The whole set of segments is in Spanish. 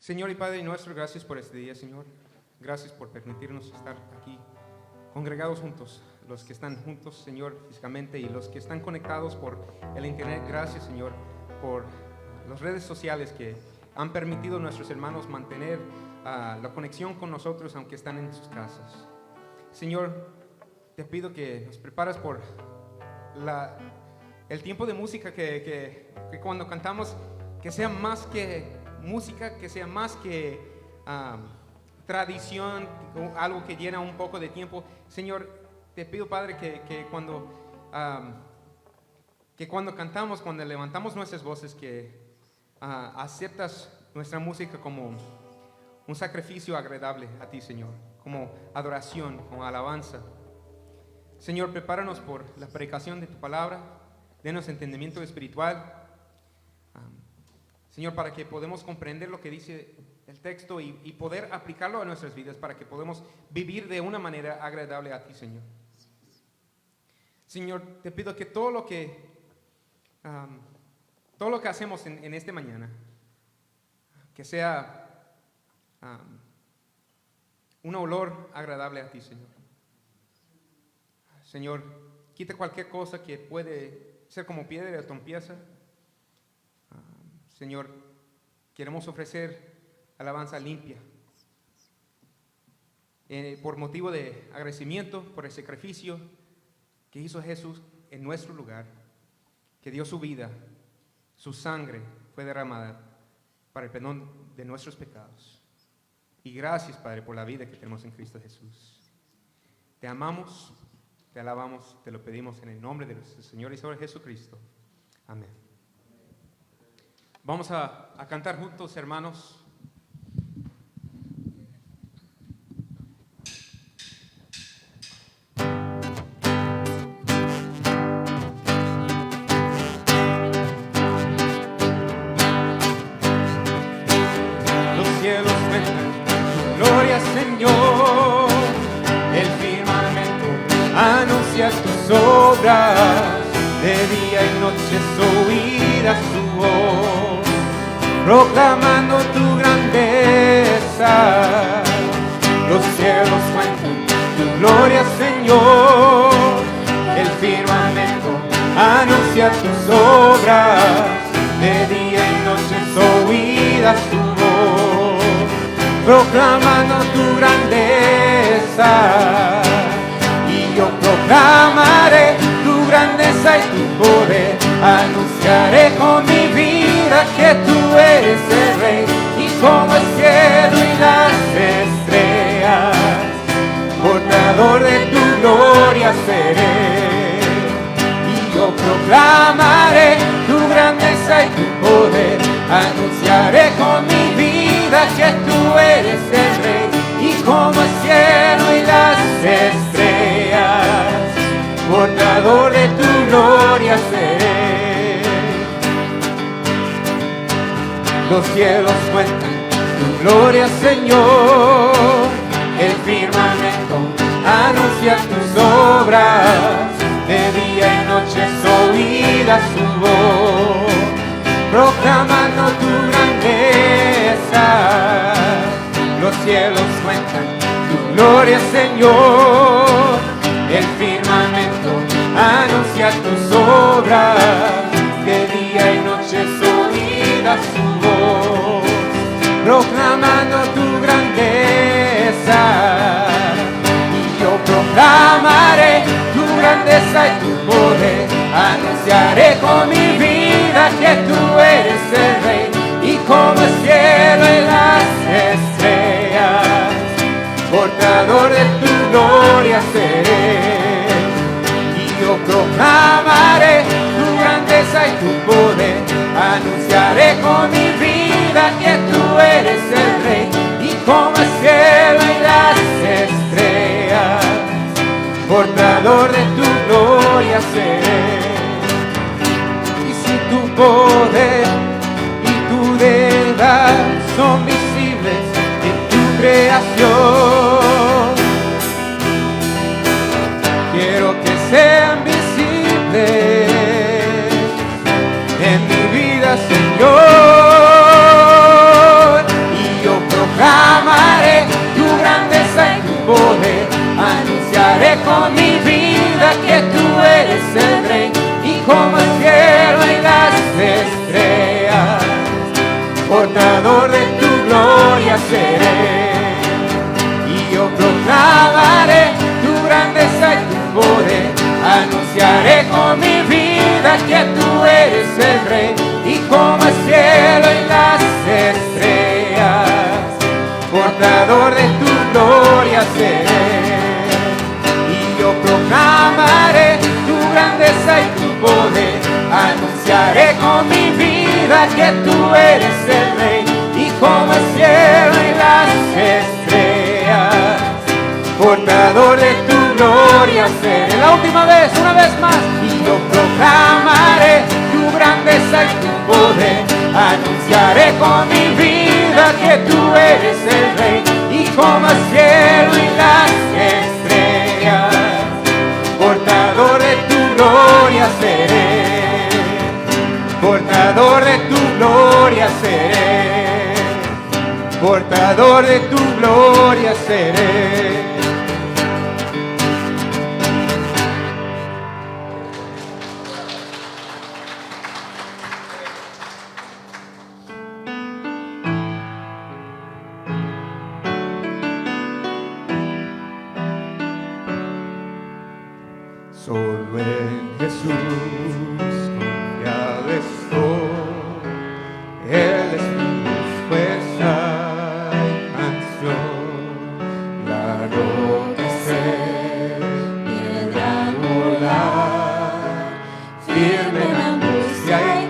Señor y Padre nuestro, gracias por este día, Señor. Gracias por permitirnos estar aquí congregados juntos, los que están juntos, Señor, físicamente, y los que están conectados por el internet. Gracias, Señor, por las redes sociales que han permitido a nuestros hermanos mantener la conexión con nosotros, aunque están en sus casas. Señor, te pido que nos prepares por el tiempo de música que cuando cantamos, que sea más que música, que sea más que tradición, algo que llena un poco de tiempo. Señor, te pido, Padre, que cuando cantamos, cuando levantamos nuestras voces, que aceptas nuestra música como un sacrificio agradable a ti, Señor, como adoración, como alabanza. Señor, prepáranos por la predicación de tu palabra, denos entendimiento espiritual, Señor, para que podamos comprender lo que dice el texto y poder aplicarlo a nuestras vidas, para que podamos vivir de una manera agradable a ti, Señor. Señor, te pido que todo lo que hacemos en esta mañana, que sea un olor agradable a ti, Señor. Señor, quita cualquier cosa que puede ser como piedra de trompeza. Señor, queremos ofrecer alabanza limpia, por motivo de agradecimiento por el sacrificio que hizo Jesús en nuestro lugar, que dio su vida, su sangre fue derramada para el perdón de nuestros pecados. Y gracias, Padre, por la vida que tenemos en Cristo Jesús. Te amamos, te alabamos, te lo pedimos en el nombre de nuestro Señor y Salvador Jesucristo. Amén. Vamos a cantar juntos, hermanos. Los cielos cuentan tu gloria, Señor. El firmamento anuncia tus obras. De día y noche oirás tu voz, proclamando tu grandeza. Los cielos cuentan tu gloria, Señor. El firmamento anuncia tus obras. De día y noche oirás tu voz, proclamando tu grandeza. Y yo proclamaré tu grandeza y tu poder, anunciaré con mi vida que tú eres el Rey, y como el cielo y las estrellas, portador de tu gloria seré. Y yo proclamaré tu grandeza y tu poder, anunciaré con mi vida que tú eres el Rey, y como el cielo y las estrellas, portador de tu gloria seré. Los cielos cuentan tu gloria, Señor. El firmamento anuncia tus obras. De día y noche oirás su voz, proclamando tu grandeza. Los cielos cuentan tu gloria, Señor. El firmamento anuncia tus obras. De día y noche oirás su voz, proclamando tu grandeza. Y yo proclamaré tu grandeza y tu poder, anunciaré con mi vida que tú eres el Rey, y como el cielo y las estrellas, portador de tu gloria seré. Y yo proclamaré tu grandeza y tu poder, anunciaré con mi vida que tú eres el Rey, y como el cielo y las estrellas, portador de tu gloria seré. Y si tu poder y tu deidad son visibles en tu creación, quiero que sean visibles en mi vida, Señor. Y portador de tu gloria seré. Y yo proclamaré tu grandeza y tu poder, anunciaré con mi vida que tú eres el Rey, y como el cielo y las estrellas, portador de tu gloria seré. Y yo proclamaré tu grandeza y tu poder, anunciaré con mi vida que tú eres el Rey, y como el cielo y las estrellas, portador de tu gloria seré. La última vez, una vez más. Y yo proclamaré tu grandeza y tu poder, anunciaré con mi vida que tú eres el Rey, y como el cielo y las estrellas, portador de tu gloria seré. Portador de tu gloria seré. Portador de tu gloria seré. Solo en Jesús confiado estoy, Él es mi fuerza y canción, la roca ser, piedra angular, firme en angustia y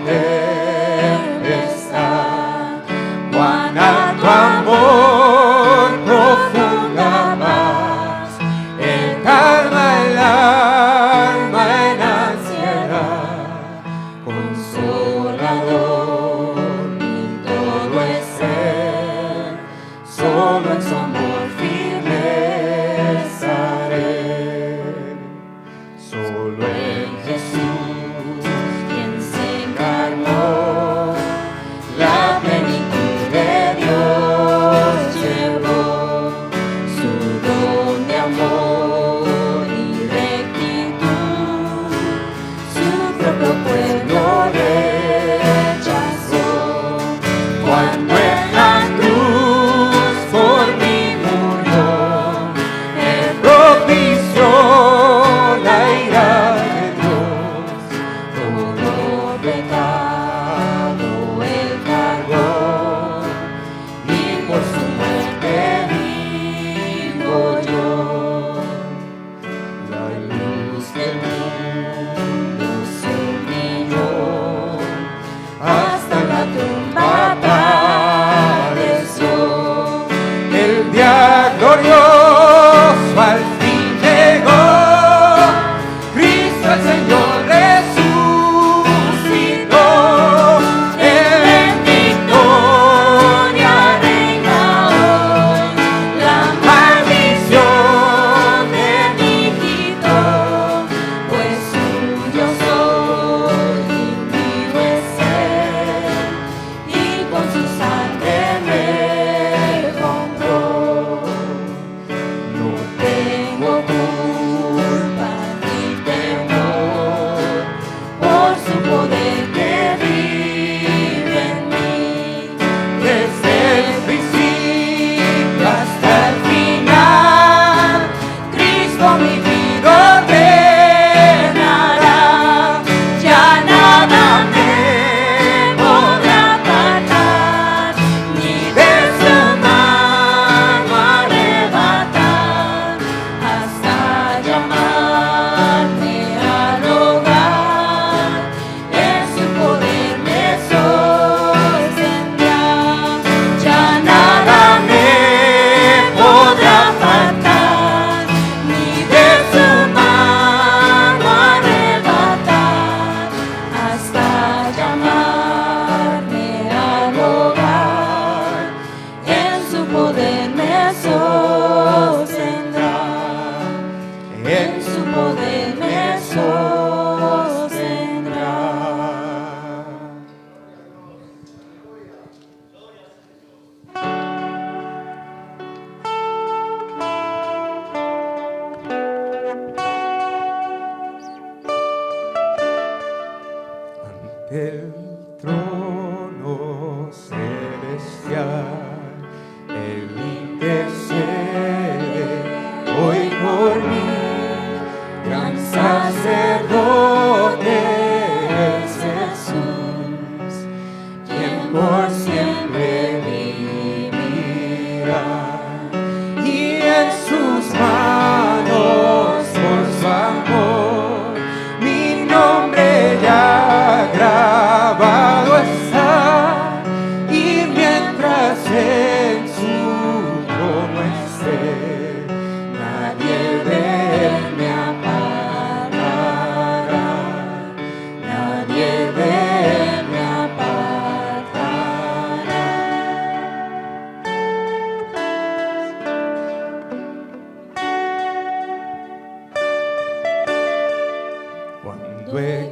tempestad, cuán alto amor, profunda paz, el calma el alma en ansiedad, consolador en todo el ser, solo en su amor firme estaré. Solo en Jesús, quien se encarnó, la plenitud de Dios llevó, su don de amor y rectitud, su propio pueblo rechazó, cuando en la cruz por mi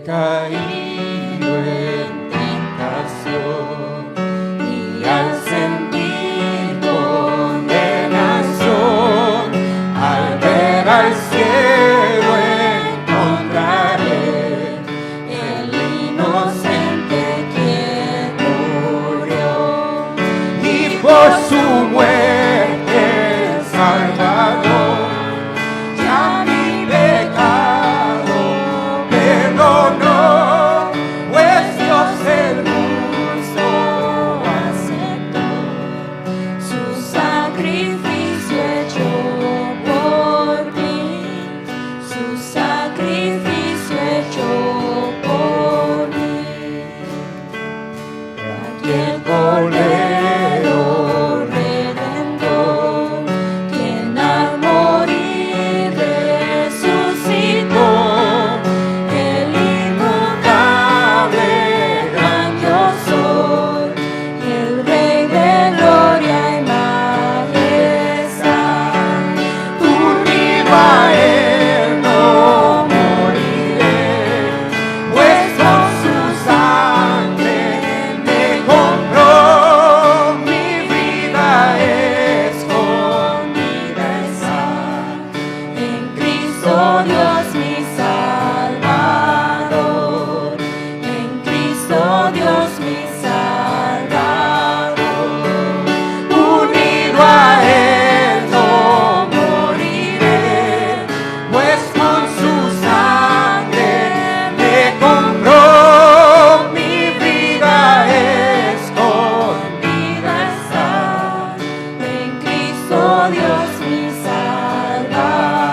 caído en tentación y al sentir condenación, al ver al cielo encontraré el inocente quien murió y por su muerte el Salvador ya mi pecado perdonó, pues Dios el justo aceptó su sacrificio hecho por mí, su sacrificio hecho por mí. Aquí el Cordero Redentor, quien al morir resucitó, el inmutable gran yo soy, el Rey de gloria y majestad. unido a él no moriré, pues con su sangre me compró, mi vida escondida está En Cristo Dios mi Salvador, en Cristo Dios mi Salvador. unido a él no moriré, pues con su sangre me compró, mi vida escondida está En Cristo Dios mi Salvador,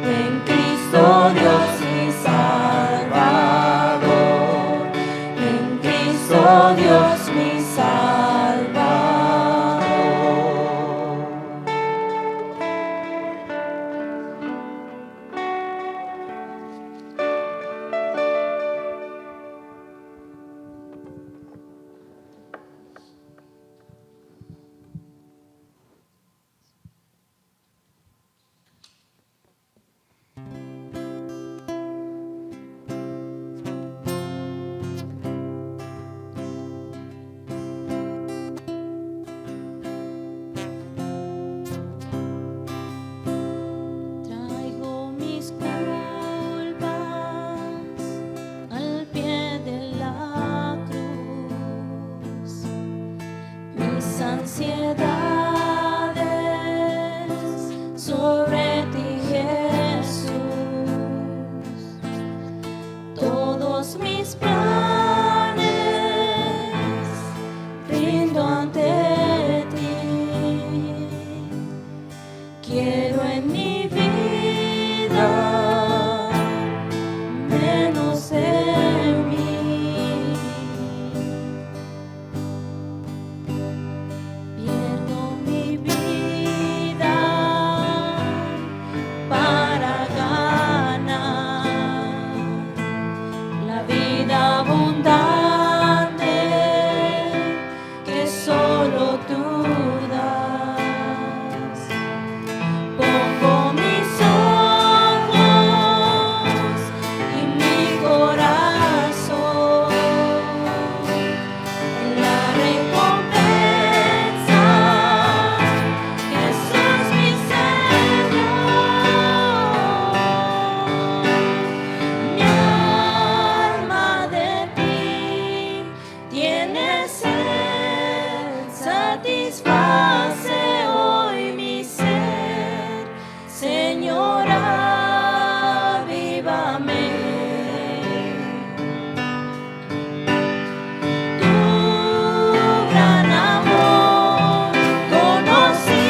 en Cristo Dios mi Salvador, en Cristo Dios mi Salvador. Traigo mis culpas al pie de la cruz, mis ansiedades sobre ti, Jesús, todos mis planes rindo ante ti. Quiero en mi vida menos de mí. Pierdo mi vida para ganar la vida abundante que solo tú das. Pongo mis ojos y mi corazón en la recompensa, Jesús mi Señor. Mi alma de ti tiene sed, satisface hoy mi ser, Señor, avívame. Tu gran amor conocí,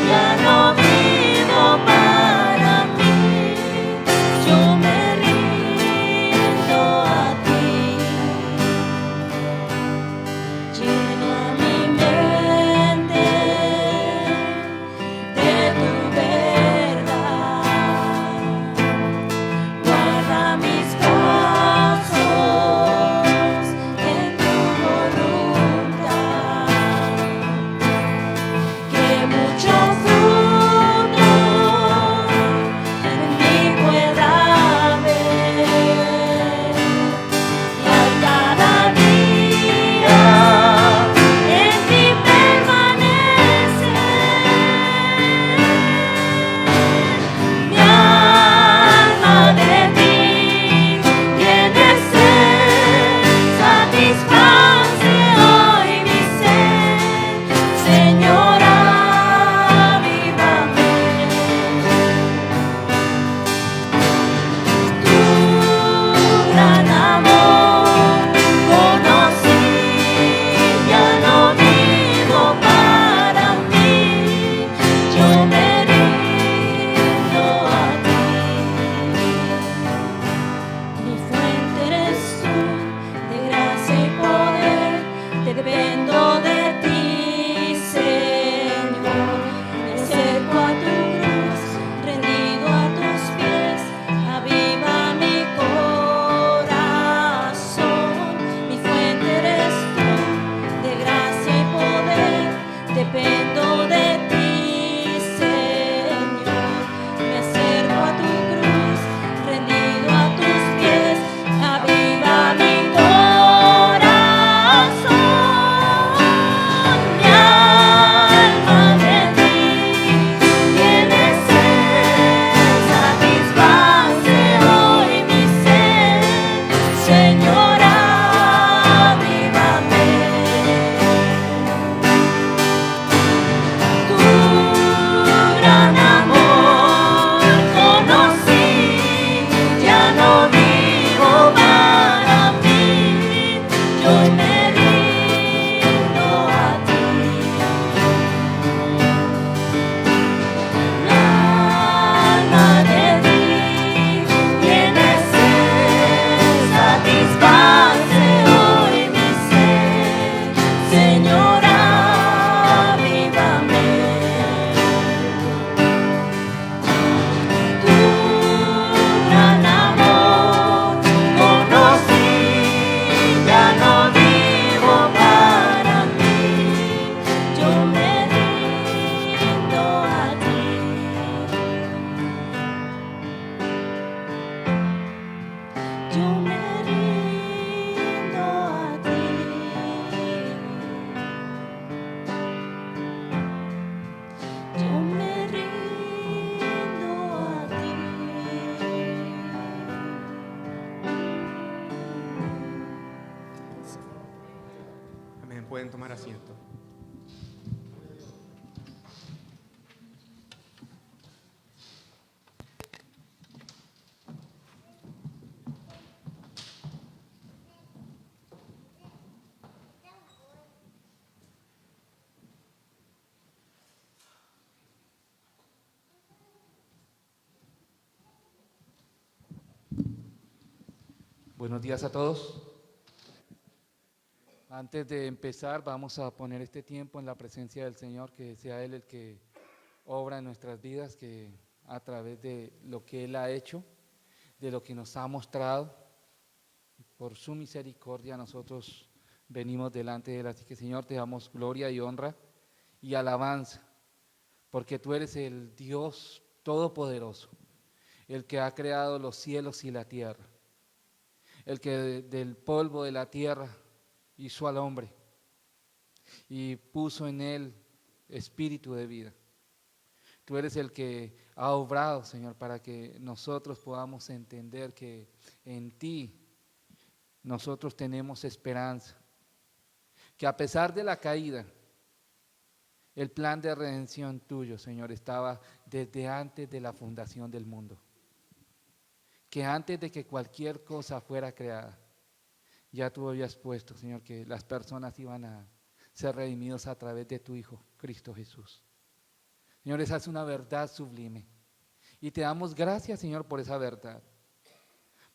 ya no vivo para mí, yo me rindo a ti. Llena mi mente pueden tomar asiento. Buenos días a todos. Antes de empezar, vamos a poner este tiempo en la presencia del Señor, que sea Él el que obra en nuestras vidas, que a través de lo que Él ha hecho, de lo que nos ha mostrado, por su misericordia nosotros venimos delante de Él. Así que, Señor, te damos gloria y honra y alabanza, porque tú eres el Dios todopoderoso, el que ha creado los cielos y la tierra, el que del polvo de la tierra hizo al hombre y puso en él espíritu de vida. Tú eres el que ha obrado, Señor, para que nosotros podamos entender que en ti nosotros tenemos esperanza, que a pesar de la caída, el plan de redención tuyo, Señor, estaba desde antes de la fundación del mundo, que antes de que cualquier cosa fuera creada, ya tú habías puesto, Señor, que las personas iban a ser redimidos a través de tu Hijo, Cristo Jesús. Señor, esa es una verdad sublime. Y te damos gracias, Señor, por esa verdad.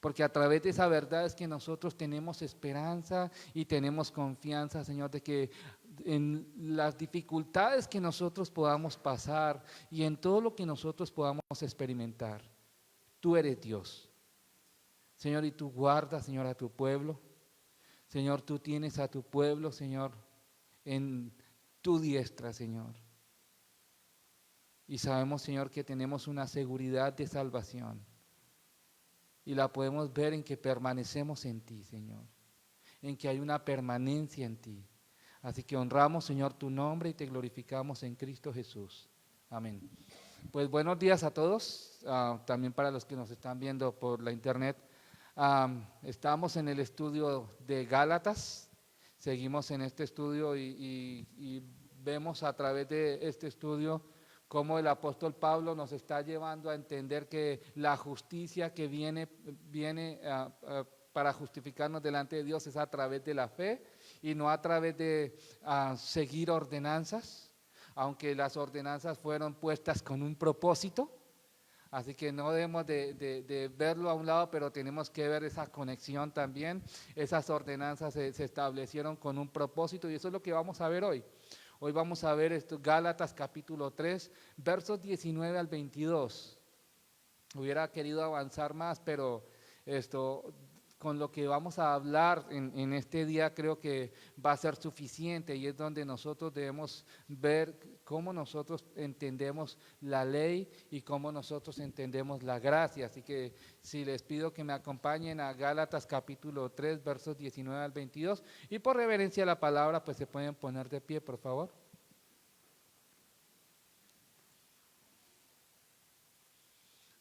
Porque a través de esa verdad es que nosotros tenemos esperanza y tenemos confianza, Señor, de que en las dificultades que nosotros podamos pasar y en todo lo que nosotros podamos experimentar, tú eres Dios. Señor, y tú guardas, Señor, a tu pueblo. Señor, tú tienes a tu pueblo, Señor, en tu diestra, Señor. Y sabemos, Señor, que tenemos una seguridad de salvación. Y la podemos ver en que permanecemos en ti, Señor. En que hay una permanencia en ti. Así que honramos, Señor, tu nombre y te glorificamos en Cristo Jesús. Amén. Pues buenos días a todos, también para los que nos están viendo por la internet. Estamos en el estudio de Gálatas, seguimos en este estudio y vemos a través de este estudio cómo el apóstol Pablo nos está llevando a entender que la justicia que viene para justificarnos delante de Dios es a través de la fe y no a través de seguir ordenanzas, aunque las ordenanzas fueron puestas con un propósito. Así que no debemos de verlo a un lado, pero tenemos que ver esa conexión también. Esas ordenanzas se establecieron con un propósito y eso es lo que vamos a ver hoy. Hoy vamos a ver esto, Gálatas capítulo 3, versos 19 al 22. Hubiera querido avanzar más, pero con lo que vamos a hablar en este día creo que va a ser suficiente y es donde nosotros debemos ver cómo nosotros entendemos la ley y cómo nosotros entendemos la gracia. Así que si les pido que me acompañen a Gálatas capítulo 3, versos 19 al 22 y por reverencia a la palabra pues se pueden poner de pie, por favor.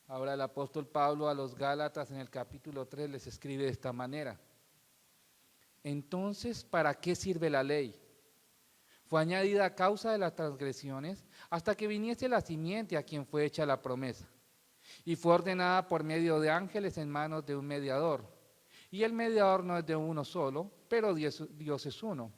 Ahora el apóstol Pablo a los Gálatas en el capítulo 3 les escribe de esta manera: entonces, ¿para qué sirve la ley? Fue añadida a causa de las transgresiones hasta que viniese la simiente a quien fue hecha la promesa. Y fue ordenada por medio de ángeles en manos de un mediador. Y el mediador no es de uno solo, pero Dios es uno.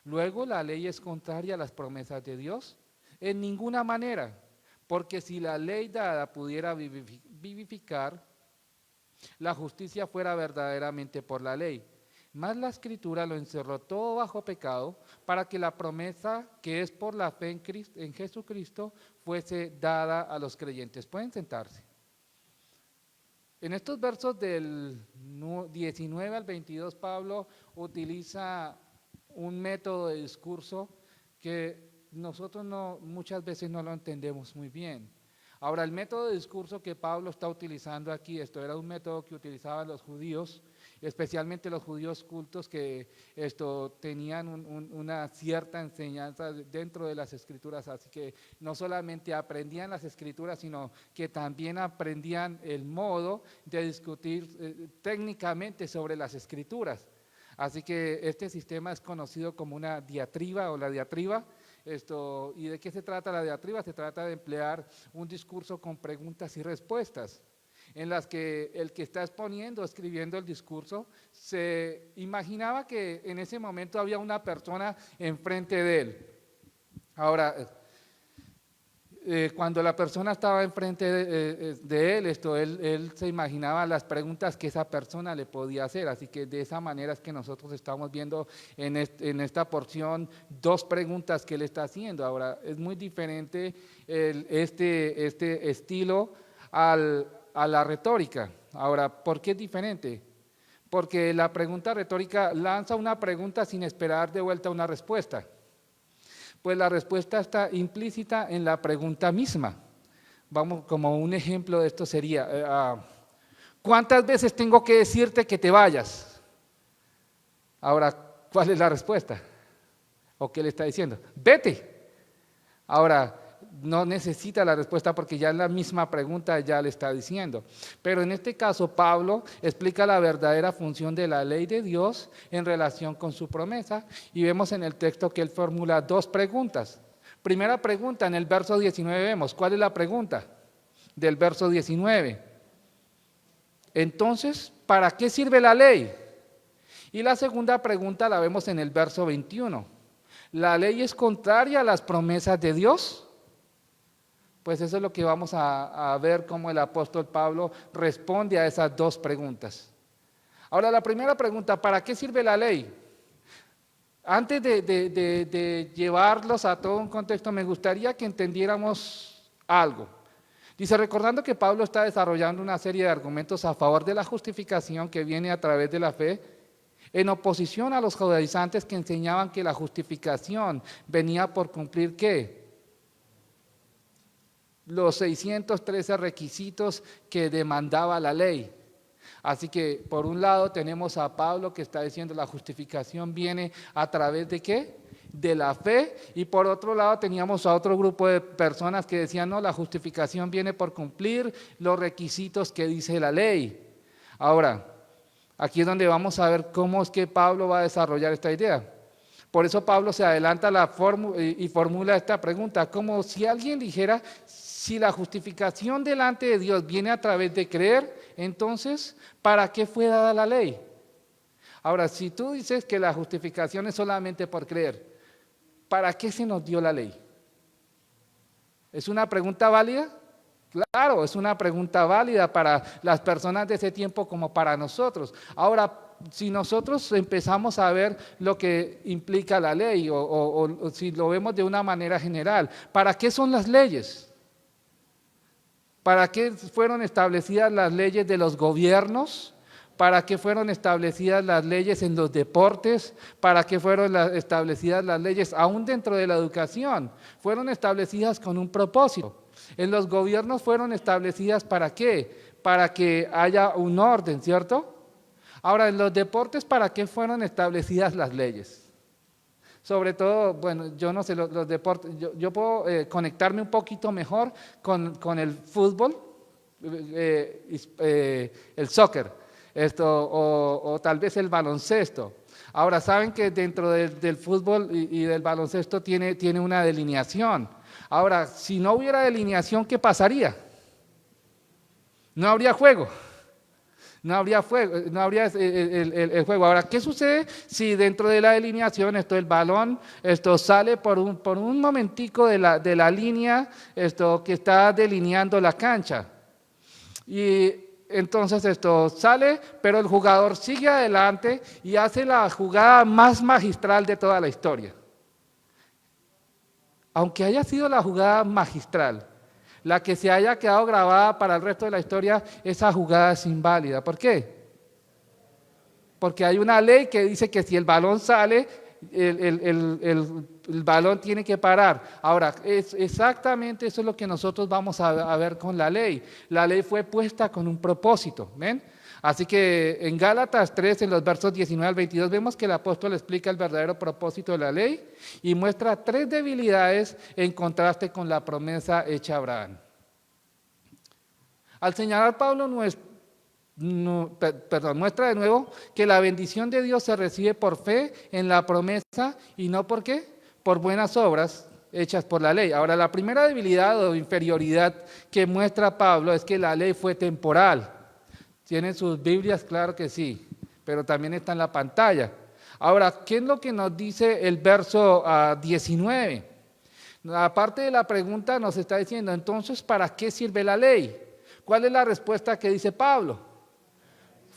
Luego, ¿la ley es contraria a las promesas de Dios? En ninguna manera. Porque si la ley dada pudiera vivificar, la justicia fuera verdaderamente por la ley. Mas la Escritura lo encerró todo bajo pecado, para que la promesa que es por la fe en Jesucristo fuese dada a los creyentes. Pueden sentarse. En estos versos del 19 al 22, Pablo utiliza un método de discurso que nosotros muchas veces no lo entendemos muy bien. Ahora, el método de discurso que Pablo está utilizando aquí, esto era un método que utilizaban los judíos, especialmente los judíos cultos que tenían una cierta enseñanza dentro de las escrituras, así que no solamente aprendían las escrituras, sino que también aprendían el modo de discutir técnicamente sobre las escrituras. Así que este sistema es conocido como una diatriba o la diatriba. ¿Y de qué se trata la diatriba? Se trata de emplear un discurso con preguntas y respuestas, en las que el que está exponiendo, escribiendo el discurso, se imaginaba que en ese momento había una persona enfrente de él. Ahora, cuando la persona estaba enfrente de él, él se imaginaba las preguntas que esa persona le podía hacer, así que de esa manera es que nosotros estamos viendo en esta porción dos preguntas que él está haciendo. Ahora, es muy diferente este estilo a la retórica. Ahora, ¿por qué es diferente? Porque la pregunta retórica lanza una pregunta sin esperar de vuelta una respuesta. Pues la respuesta está implícita en la pregunta misma. Vamos, como un ejemplo de esto sería, ¿cuántas veces tengo que decirte que te vayas? Ahora, ¿cuál es la respuesta? ¿O qué le está diciendo? ¡Vete! Ahora, no necesita la respuesta porque ya en la misma pregunta ya le está diciendo. Pero en este caso, Pablo explica la verdadera función de la ley de Dios en relación con su promesa, y vemos en el texto que él formula dos preguntas. Primera pregunta, en el verso 19 vemos, ¿cuál es la pregunta del verso 19? Entonces, ¿para qué sirve la ley? Y la segunda pregunta la vemos en el verso 21. ¿La ley es contraria a las promesas de Dios? Pues eso es lo que vamos a ver cómo el apóstol Pablo responde a esas dos preguntas. Ahora, la primera pregunta, ¿para qué sirve la ley? Antes de llevarlos a todo un contexto, me gustaría que entendiéramos algo. Dice, recordando que Pablo está desarrollando una serie de argumentos a favor de la justificación que viene a través de la fe, en oposición a los judaizantes que enseñaban que la justificación venía por cumplir ¿qué? Los 613 requisitos que demandaba la ley. Así que por un lado tenemos a Pablo que está diciendo la justificación viene a través de ¿qué? De la fe, y por otro lado teníamos a otro grupo de personas que decían no, la justificación viene por cumplir los requisitos que dice la ley. Ahora, aquí es donde vamos a ver cómo es que Pablo va a desarrollar esta idea. Por eso Pablo se adelanta y formula esta pregunta, como si alguien dijera, si la justificación delante de Dios viene a través de creer, entonces, ¿para qué fue dada la ley? Ahora, si tú dices que la justificación es solamente por creer, ¿para qué se nos dio la ley? ¿Es una pregunta válida? Claro, es una pregunta válida para las personas de ese tiempo como para nosotros. Ahora, si nosotros empezamos a ver lo que implica la ley o si lo vemos de una manera general, ¿para qué son las leyes? ¿Para qué fueron establecidas las leyes de los gobiernos? ¿Para qué fueron establecidas las leyes en los deportes? ¿Para qué fueron establecidas las leyes aún dentro de la educación? Fueron establecidas con un propósito. En los gobiernos fueron establecidas ¿para qué? Para que haya un orden, ¿cierto? Ahora, en los deportes, ¿para qué fueron establecidas las leyes? Sobre todo, bueno, yo no sé, los deportes, yo puedo conectarme un poquito mejor con el fútbol, el soccer, o tal vez el baloncesto. Ahora, saben que dentro del fútbol y del baloncesto tiene una delineación. Ahora, si no hubiera delineación, ¿qué pasaría? No habría juego. No habría el juego. Ahora, ¿qué sucede si dentro de la delineación el balón sale por un momentico de la línea que está delineando la cancha? Y entonces sale, pero el jugador sigue adelante y hace la jugada más magistral de toda la historia. Aunque haya sido la jugada magistral, la que se haya quedado grabada para el resto de la historia, esa jugada es inválida. ¿Por qué? Porque hay una ley que dice que si el balón sale, el balón tiene que parar. Ahora, exactamente eso es lo que nosotros vamos a ver con la ley. La ley fue puesta con un propósito, ¿ven? Así que en Gálatas 3, en los versos 19 al 22, vemos que el apóstol explica el verdadero propósito de la ley y muestra 3 debilidades en contraste con la promesa hecha a Abraham. Al señalar Pablo muestra de nuevo que la bendición de Dios se recibe por fe en la promesa y no por qué, por buenas obras hechas por la ley. Ahora, la primera debilidad o inferioridad que muestra Pablo es que la ley fue temporal. ¿Tienen sus Biblias? Claro que sí, pero también está en la pantalla. Ahora, ¿qué es lo que nos dice el verso 19? Aparte de la pregunta nos está diciendo, entonces, ¿para qué sirve la ley? ¿Cuál es la respuesta que dice Pablo?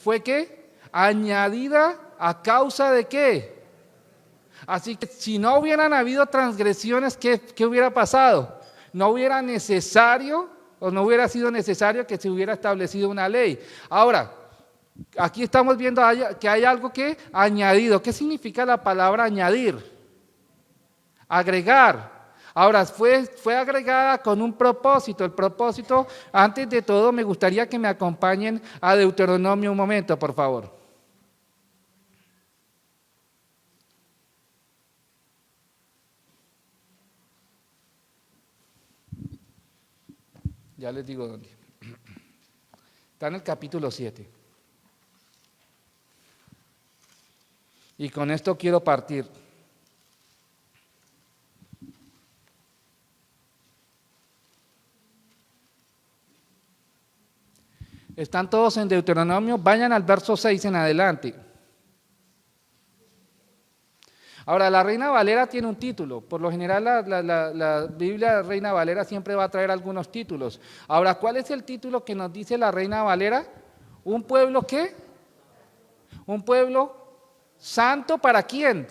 ¿Fue qué? Añadida a causa de qué. Así que si no hubieran habido transgresiones, ¿qué hubiera pasado? No hubiera necesario o no hubiera sido necesario que se hubiera establecido una ley. Ahora, aquí estamos viendo que hay algo que añadido. ¿Qué significa la palabra añadir? Agregar. Ahora, fue agregada con un propósito. El propósito, antes de todo, me gustaría que me acompañen a Deuteronomio un momento, por favor. Ya les digo dónde. Está en el capítulo 7. Y con esto quiero partir. Están todos en Deuteronomio, vayan al verso 6 en adelante. Ahora, la Reina Valera tiene un título. Por lo general, la Biblia Reina Valera siempre va a traer algunos títulos. Ahora, ¿cuál es el título que nos dice la Reina Valera? ¿Un pueblo qué? Un pueblo santo, ¿para quién?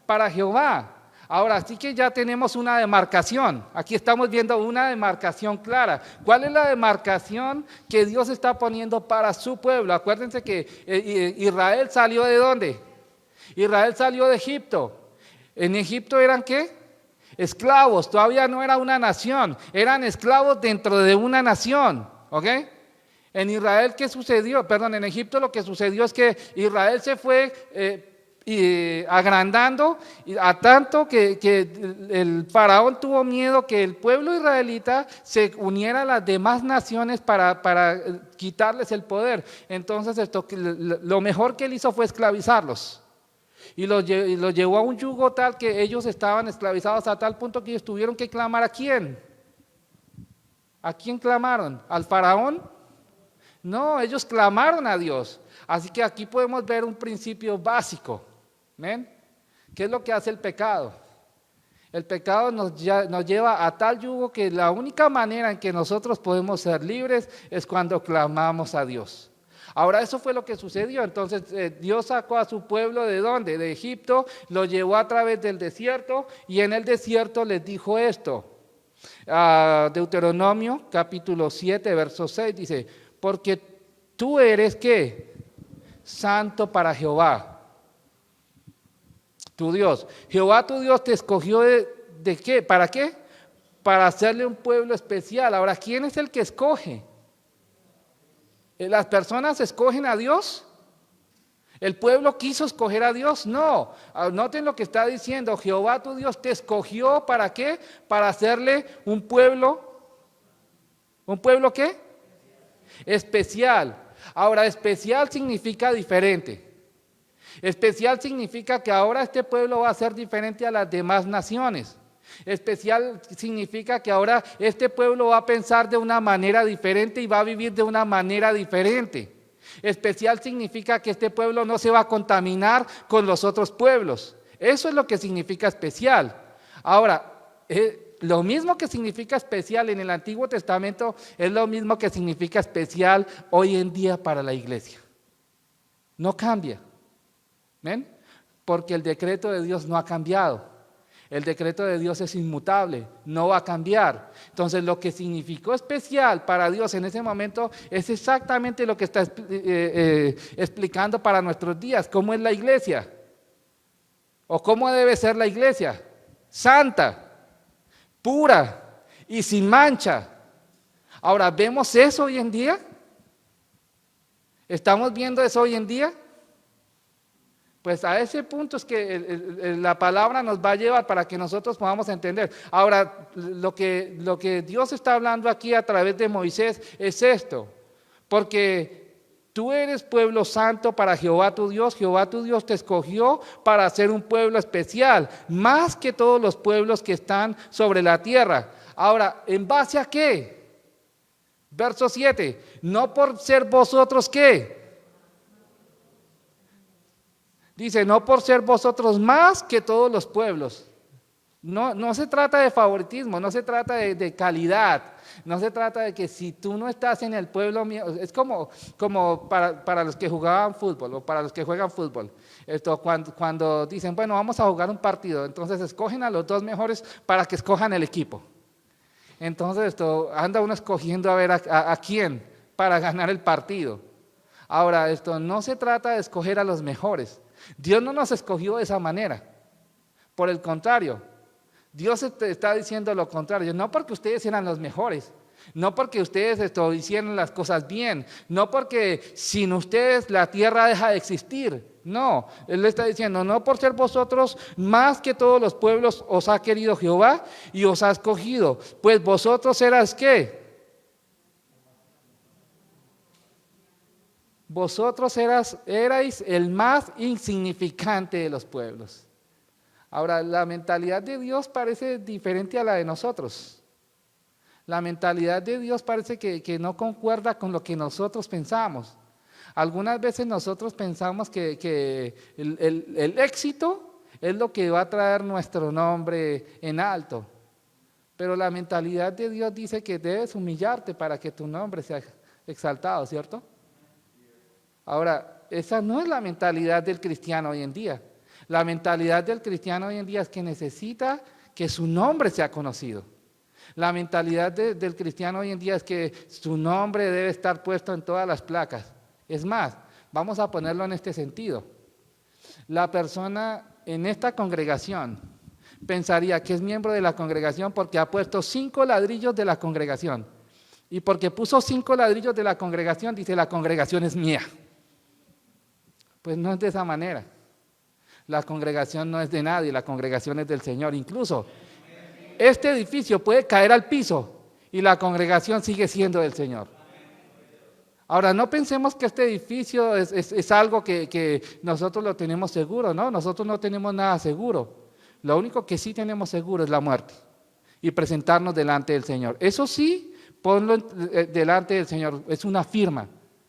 Para Jehová. Ahora sí que ya tenemos una demarcación. Aquí estamos viendo una demarcación clara. ¿Cuál es la demarcación que Dios está poniendo para su pueblo? Acuérdense que Israel salió ¿de dónde? Israel salió de Egipto. ¿En Egipto eran qué? Esclavos. Todavía no era una nación. Eran esclavos dentro de una nación. ¿Ok? En Israel, ¿qué sucedió? Perdón, en Egipto lo que sucedió es que Israel se fue agrandando a tanto que el faraón tuvo miedo que el pueblo israelita se uniera a las demás naciones para quitarles el poder. Entonces lo mejor que él hizo fue esclavizarlos y los llevó a un yugo tal que ellos estaban esclavizados a tal punto que ellos tuvieron que clamar ¿a quién? ¿A quién clamaron? ¿Al faraón? No, ellos clamaron a Dios. Así que aquí podemos ver un principio básico. ¿Ven? ¿Qué es lo que hace el pecado? El pecado nos lleva a tal yugo que la única manera en que nosotros podemos ser libres es cuando clamamos a Dios. Ahora, eso fue lo que sucedió. Entonces, Dios sacó a su pueblo ¿de dónde? De Egipto, lo llevó a través del desierto y en el desierto les dijo esto. Deuteronomio capítulo 7, verso 6 dice, porque tú eres ¿qué? Santo para Jehová. Tu Dios. Jehová tu Dios te escogió ¿de qué? ¿Para qué? Para hacerle un pueblo especial. Ahora, ¿quién es el que escoge? ¿Las personas escogen a Dios? ¿El pueblo quiso escoger a Dios? No. Noten lo que está diciendo. Jehová tu Dios te escogió ¿para qué? Para hacerle un pueblo. ¿Un pueblo qué? Especial. Ahora, especial significa diferente. Especial significa que ahora este pueblo va a ser diferente a las demás naciones. Especial significa que ahora este pueblo va a pensar de una manera diferente y va a vivir de una manera diferente. Especial significa que este pueblo no se va a contaminar con los otros pueblos. Eso es lo que significa especial. Ahora, lo mismo que significa especial en el Antiguo Testamento es lo mismo que significa especial hoy en día para la iglesia. No cambia. ¿Ven? Porque el decreto de Dios no ha cambiado. El decreto de Dios es inmutable, no va a cambiar. Entonces, lo que significó especial para Dios en ese momento es exactamente lo que está explicando para nuestros días. ¿Cómo es la iglesia? ¿O cómo debe ser la iglesia? Santa, pura y sin mancha. Ahora, ¿vemos eso hoy en día? ¿Estamos viendo eso hoy en día? Pues a ese punto es que la palabra nos va a llevar para que nosotros podamos entender. Ahora, lo que Dios está hablando aquí a través de Moisés es esto, porque Tú eres pueblo santo para Jehová tu Dios. Jehová tu Dios te escogió para ser un pueblo especial, más que todos los pueblos que están sobre la tierra. Ahora, ¿en base a qué? Verso 7. No por ser vosotros, ¿qué? Dice, no por ser vosotros más que todos los pueblos. No se trata de favoritismo, no se trata de calidad. No se trata de que si tú no estás en el pueblo mío, es como para los que jugaban fútbol o para los que juegan fútbol. Cuando dicen, bueno, vamos a jugar un partido, entonces escogen a los dos mejores para que escojan el equipo. Entonces anda uno escogiendo a ver a quién para ganar el partido. Ahora, no se trata de escoger a los mejores. Dios no nos escogió de esa manera. Por el contrario, Dios te está diciendo lo contrario, no porque ustedes eran los mejores, no porque ustedes hicieron las cosas bien, no porque sin ustedes la tierra deja de existir, no, Él le está diciendo, no por ser vosotros más que todos los pueblos os ha querido Jehová y os ha escogido, pues vosotros eras ¿qué? Vosotros erais el más insignificante de los pueblos. Ahora, la mentalidad de Dios parece diferente a la de nosotros. La mentalidad de Dios parece que no concuerda con lo que nosotros pensamos. Algunas veces nosotros pensamos que el éxito es lo que va a traer nuestro nombre en alto. Pero la mentalidad de Dios dice que debes humillarte para que tu nombre sea exaltado, ¿cierto? Ahora, esa no es la mentalidad del cristiano hoy en día. La mentalidad del cristiano hoy en día es que necesita que su nombre sea conocido. La mentalidad del cristiano hoy en día es que su nombre debe estar puesto en todas las placas. Es más, vamos a ponerlo en este sentido. La persona en esta congregación pensaría que es miembro de la congregación porque ha puesto 5 ladrillos de la congregación. Y porque puso 5 ladrillos de la congregación, dice la congregación es mía. Pues no es de esa manera. La congregación no es de nadie, la congregación es del Señor. Incluso este edificio puede caer al piso y la congregación sigue siendo del Señor. Ahora, no pensemos que este edificio es algo que nosotros lo tenemos seguro, ¿no? Nosotros no tenemos nada seguro. Lo único que sí tenemos seguro es la muerte y presentarnos delante del Señor. Eso sí, ponlo delante del Señor, es una firma,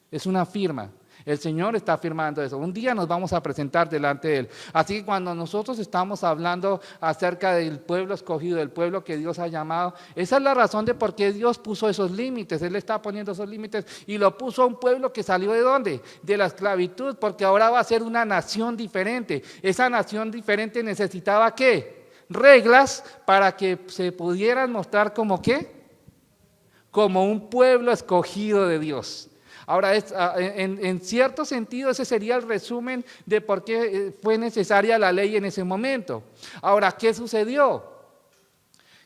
es una firma. El Señor está afirmando eso. Un día nos vamos a presentar delante de Él. Así que cuando nosotros estamos hablando acerca del pueblo escogido, del pueblo que Dios ha llamado, esa es la razón de por qué Dios puso esos límites. Él está poniendo esos límites y lo puso a un pueblo que salió ¿de dónde? De la esclavitud, porque ahora va a ser una nación diferente. Esa nación diferente necesitaba ¿qué? Reglas para que se pudieran mostrar como ¿qué? Como un pueblo escogido de Dios. Ahora, en cierto sentido, ese sería el resumen de por qué fue necesaria la ley en ese momento. Ahora, ¿qué sucedió?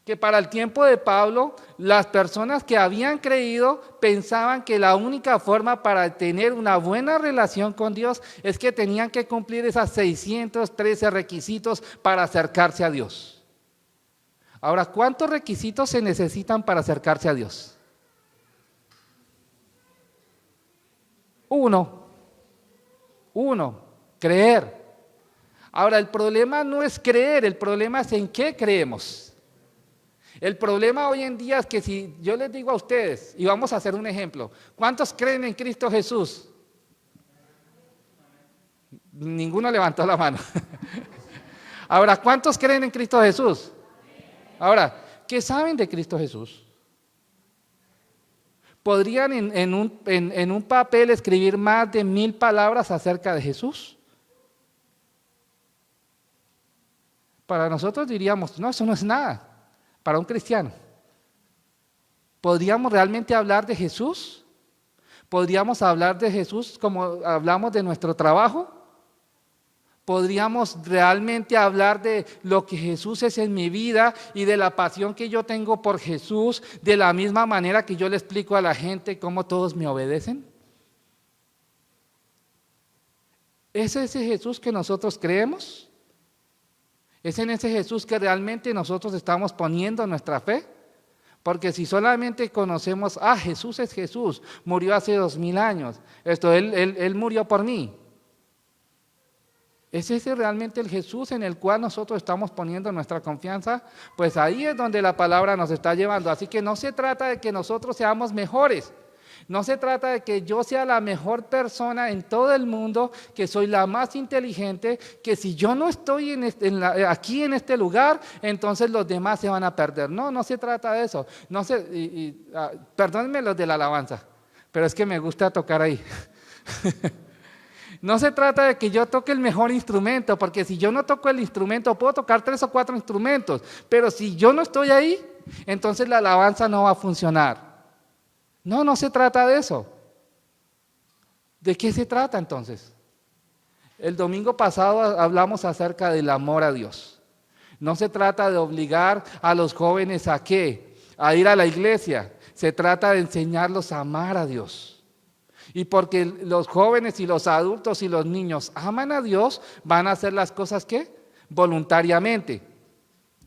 Que para el tiempo de Pablo, las personas que habían creído pensaban que la única forma para tener una buena relación con Dios es que tenían que cumplir esos 613 requisitos para acercarse a Dios. Ahora, ¿cuántos requisitos se necesitan para acercarse a Dios? Uno, creer. Ahora, el problema no es creer, el problema es en qué creemos. El problema hoy en día es que si yo les digo a ustedes, y vamos a hacer un ejemplo, ¿cuántos creen en Cristo Jesús? Ninguno levantó la mano. Ahora, ¿cuántos creen en Cristo Jesús? Ahora, ¿qué saben de Cristo Jesús? ¿Podrían en un papel escribir más de 1000 palabras acerca de Jesús? Para nosotros diríamos, no, eso no es nada, para un cristiano. ¿Podríamos realmente hablar de Jesús? ¿Podríamos hablar de Jesús como hablamos de nuestro trabajo? ¿Podríamos realmente hablar de lo que Jesús es en mi vida y de la pasión que yo tengo por Jesús de la misma manera que yo le explico a la gente cómo todos me obedecen? ¿Es ese Jesús que nosotros creemos? ¿Es en ese Jesús que realmente nosotros estamos poniendo nuestra fe? Porque si solamente conocemos, Jesús es Jesús, murió hace 2000 años, él murió por mí. ¿Es ese realmente el Jesús en el cual nosotros estamos poniendo nuestra confianza? Pues ahí es donde la palabra nos está llevando. Así que no se trata de que nosotros seamos mejores. No se trata de que yo sea la mejor persona en todo el mundo, que soy la más inteligente, que si yo no estoy aquí en este lugar, entonces los demás se van a perder. No, no se trata de eso. Perdónenme los de la alabanza, pero es que me gusta tocar ahí. No se trata de que yo toque el mejor instrumento, porque si yo no toco el instrumento, puedo tocar 3 o 4 instrumentos, pero si yo no estoy ahí, entonces la alabanza no va a funcionar. No, no se trata de eso. ¿De qué se trata entonces? El domingo pasado hablamos acerca del amor a Dios. No se trata de obligar a los jóvenes ¿a qué? A ir a la iglesia. Se trata de enseñarlos a amar a Dios. Y porque los jóvenes y los adultos y los niños aman a Dios, van a hacer las cosas ¿qué? Voluntariamente.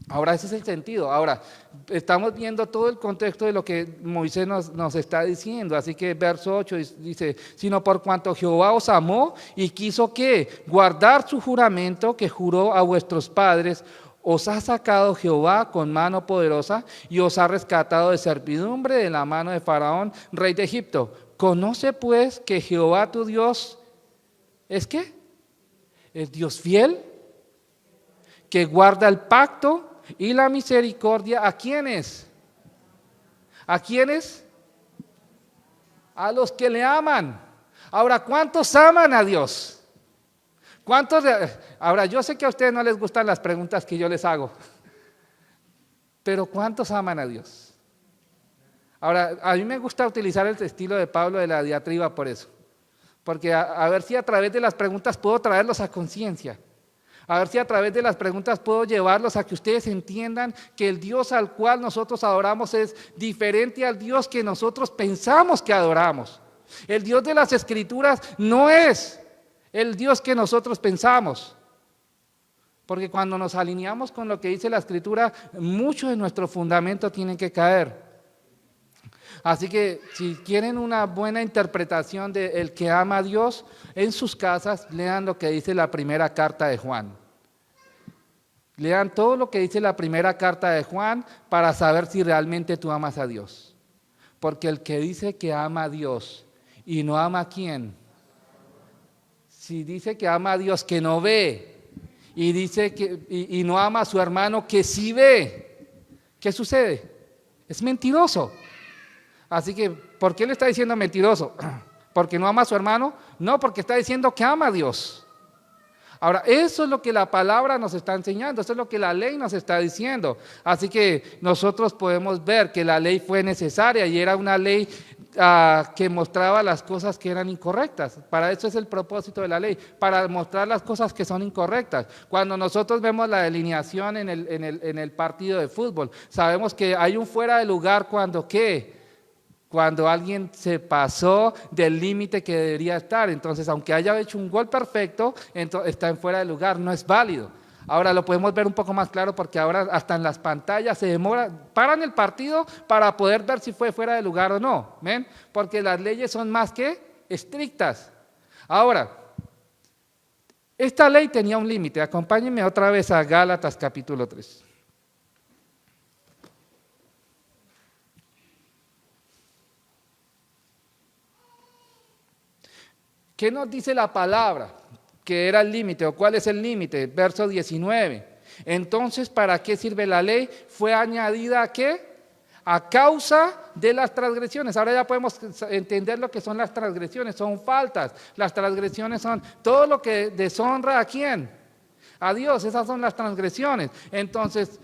Ahora, ese es el sentido. Ahora, estamos viendo todo el contexto de lo que Moisés nos está diciendo. Así que verso 8 dice, sino por cuanto Jehová os amó y quiso ¿qué? Guardar su juramento que juró a vuestros padres, os ha sacado Jehová con mano poderosa y os ha rescatado de servidumbre de la mano de Faraón, rey de Egipto. Conoce pues que Jehová tu Dios ¿es qué? Es Dios fiel, que guarda el pacto y la misericordia. ¿A quiénes? ¿A quiénes? A los que le aman. Ahora, ¿cuántos aman a Dios? Ahora, yo sé que a ustedes no les gustan las preguntas que yo les hago, pero ¿cuántos aman a Dios? Ahora, a mí me gusta utilizar el estilo de Pablo de la diatriba por eso, porque a ver si a través de las preguntas puedo traerlos a conciencia. A ver si a través de las preguntas puedo llevarlos a que ustedes entiendan que el Dios al cual nosotros adoramos es diferente al Dios que nosotros pensamos que adoramos. El Dios de las Escrituras no es el Dios que nosotros pensamos. Porque cuando nos alineamos con lo que dice la Escritura, mucho de nuestro fundamento tiene que caer. Así que si quieren una buena interpretación de el que ama a Dios, en sus casas lean lo que dice la primera carta de Juan. Lean todo lo que dice la primera carta de Juan para saber si realmente tú amas a Dios. Porque el que dice que ama a Dios y no ama a quién, si dice que ama a Dios que no ve y dice que y no ama a su hermano que sí ve, ¿qué sucede? Es mentiroso. Así que, ¿por qué le está diciendo mentiroso? ¿Porque no ama a su hermano? No, porque está diciendo que ama a Dios. Ahora, eso es lo que la palabra nos está enseñando, eso es lo que la ley nos está diciendo. Así que nosotros podemos ver que la ley fue necesaria y era una ley que mostraba las cosas que eran incorrectas. Para eso es el propósito de la ley, para mostrar las cosas que son incorrectas. Cuando nosotros vemos la delineación en el partido de fútbol, sabemos que hay un fuera de lugar cuando ¿qué? Cuando alguien se pasó del límite que debería estar. Entonces, aunque haya hecho un gol perfecto, está en fuera de lugar, no es válido. Ahora lo podemos ver un poco más claro porque ahora hasta en las pantallas se paran el partido para poder ver si fue fuera de lugar o no. ¿Ven? Porque las leyes son más que estrictas. Ahora, esta ley tenía un límite. Acompáñenme otra vez a Gálatas capítulo 3. ¿Qué nos dice la palabra? ¿Qué era el límite o cuál es el límite? Verso 19. Entonces, ¿para qué sirve la ley? Fue añadida ¿a qué? A causa de las transgresiones. Ahora ya podemos entender lo que son las transgresiones. Son faltas. Las transgresiones son todo lo que deshonra ¿a quién? A Dios. Esas son las transgresiones. Entonces,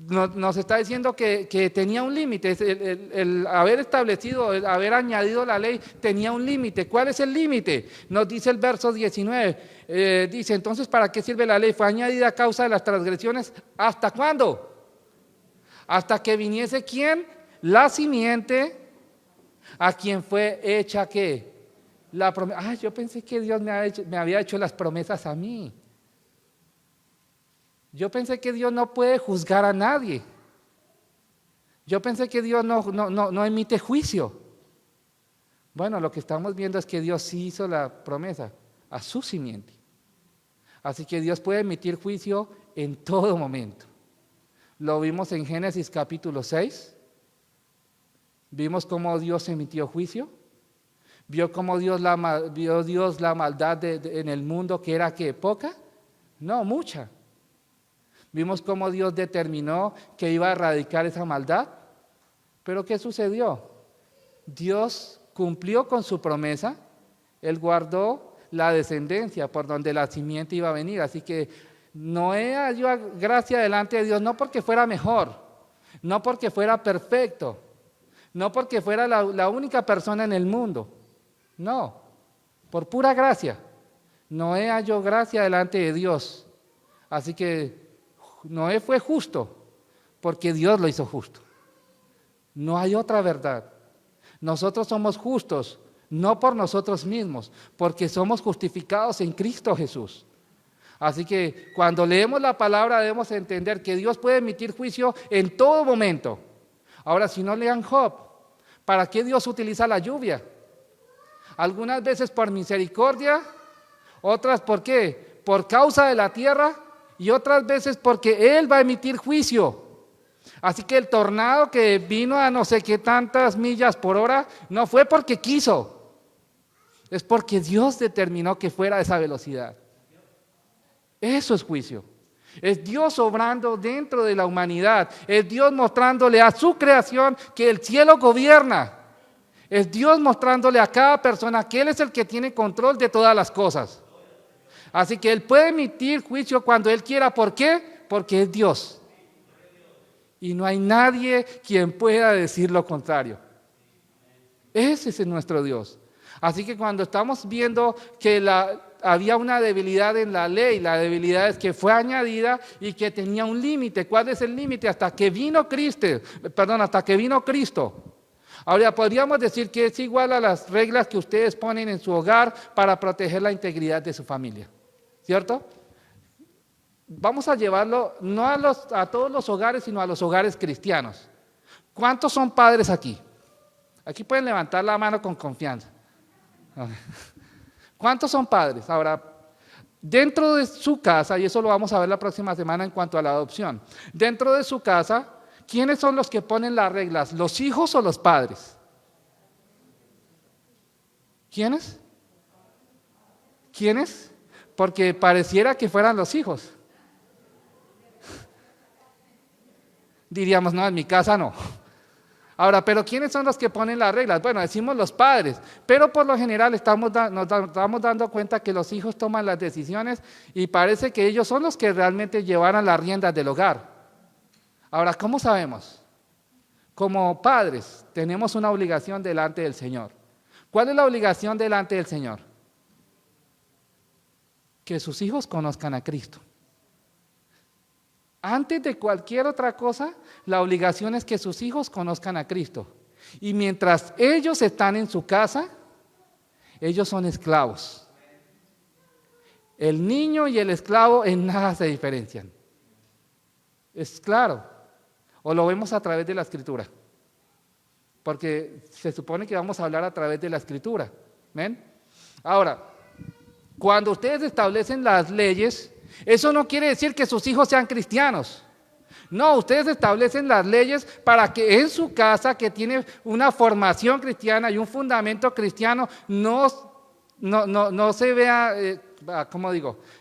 nos está diciendo que tenía un límite. El haber establecido, el haber añadido la ley tenía un límite. ¿Cuál es el límite? Nos dice el verso 19. Dice, entonces, ¿para qué sirve la ley? Fue añadida a causa de las transgresiones. ¿Hasta cuándo? Hasta que viniese ¿quién? La simiente a quien fue hecha ¿qué? La promesa. Yo pensé que Dios me había hecho las promesas a mí. Yo pensé que Dios no puede juzgar a nadie. Yo pensé que Dios no emite juicio. Bueno, lo que estamos viendo es que Dios sí hizo la promesa a su simiente. Así que Dios puede emitir juicio en todo momento. Lo vimos en Génesis capítulo 6. Vimos cómo Dios emitió juicio. ¿Vio cómo vio Dios la maldad en el mundo, que era ¿qué? ¿Poca? No, mucha. Vimos cómo Dios determinó que iba a erradicar esa maldad. Pero ¿qué sucedió? Dios cumplió con su promesa. Él guardó la descendencia por donde la simiente iba a venir. Así que Noé halló gracia delante de Dios, no porque fuera mejor, no porque fuera perfecto, no porque fuera la única persona en el mundo. No, por pura gracia. Noé halló gracia delante de Dios. Así que Noé fue justo porque Dios lo hizo justo. No hay otra verdad. Nosotros somos justos, no por nosotros mismos, porque somos justificados en Cristo Jesús. Así que cuando leemos la palabra debemos entender que Dios puede emitir juicio en todo momento. Ahora, si no lean Job, ¿para qué Dios utiliza la lluvia? Algunas veces por misericordia, otras ¿por qué? Por causa de la tierra, y otras veces porque Él va a emitir juicio. Así que el tornado que vino a no sé qué tantas millas por hora no fue porque quiso, es porque Dios determinó que fuera a esa velocidad. Eso es juicio. Es Dios obrando dentro de la humanidad, es Dios mostrándole a su creación que el cielo gobierna. Es Dios mostrándole a cada persona que Él es el que tiene control de todas las cosas. Así que Él puede emitir juicio cuando Él quiera. ¿Por qué? Porque es Dios. Y no hay nadie quien pueda decir lo contrario. Ese es nuestro Dios. Así que cuando estamos viendo que había una debilidad en la ley, la debilidad es que fue añadida y que tenía un límite. ¿Cuál es el límite? Hasta que vino Cristo. Ahora, podríamos decir que es igual a las reglas que ustedes ponen en su hogar para proteger la integridad de su familia, ¿cierto? Vamos a llevarlo no a todos los hogares, sino a los hogares cristianos. ¿Cuántos son padres aquí? Aquí pueden levantar la mano con confianza. ¿Cuántos son padres? Ahora, dentro de su casa, y eso lo vamos a ver la próxima semana en cuanto a la adopción, dentro de su casa, ¿quiénes son los que ponen las reglas? ¿Los hijos o los padres? ¿Quiénes? ¿Quiénes? Porque pareciera que fueran los hijos. Diríamos, no, en mi casa no. Ahora, ¿pero quiénes son los que ponen las reglas? Bueno, decimos los padres, pero por lo general nos estamos dando cuenta que los hijos toman las decisiones y parece que ellos son los que realmente llevaran las riendas del hogar. Ahora, ¿cómo sabemos? Como padres tenemos una obligación delante del Señor. ¿Cuál es la obligación delante del Señor? Que sus hijos conozcan a Cristo. Antes de cualquier otra cosa, la obligación es que sus hijos conozcan a Cristo. Y mientras ellos están en su casa, ellos son esclavos. El niño y el esclavo en nada se diferencian. Es claro. O lo vemos a través de la Escritura. Porque se supone que vamos a hablar a través de la Escritura. ¿Ven? Ahora, cuando ustedes establecen las leyes, eso no quiere decir que sus hijos sean cristianos. No, ustedes establecen las leyes para que en su casa, que tiene una formación cristiana y un fundamento cristiano, no se vea,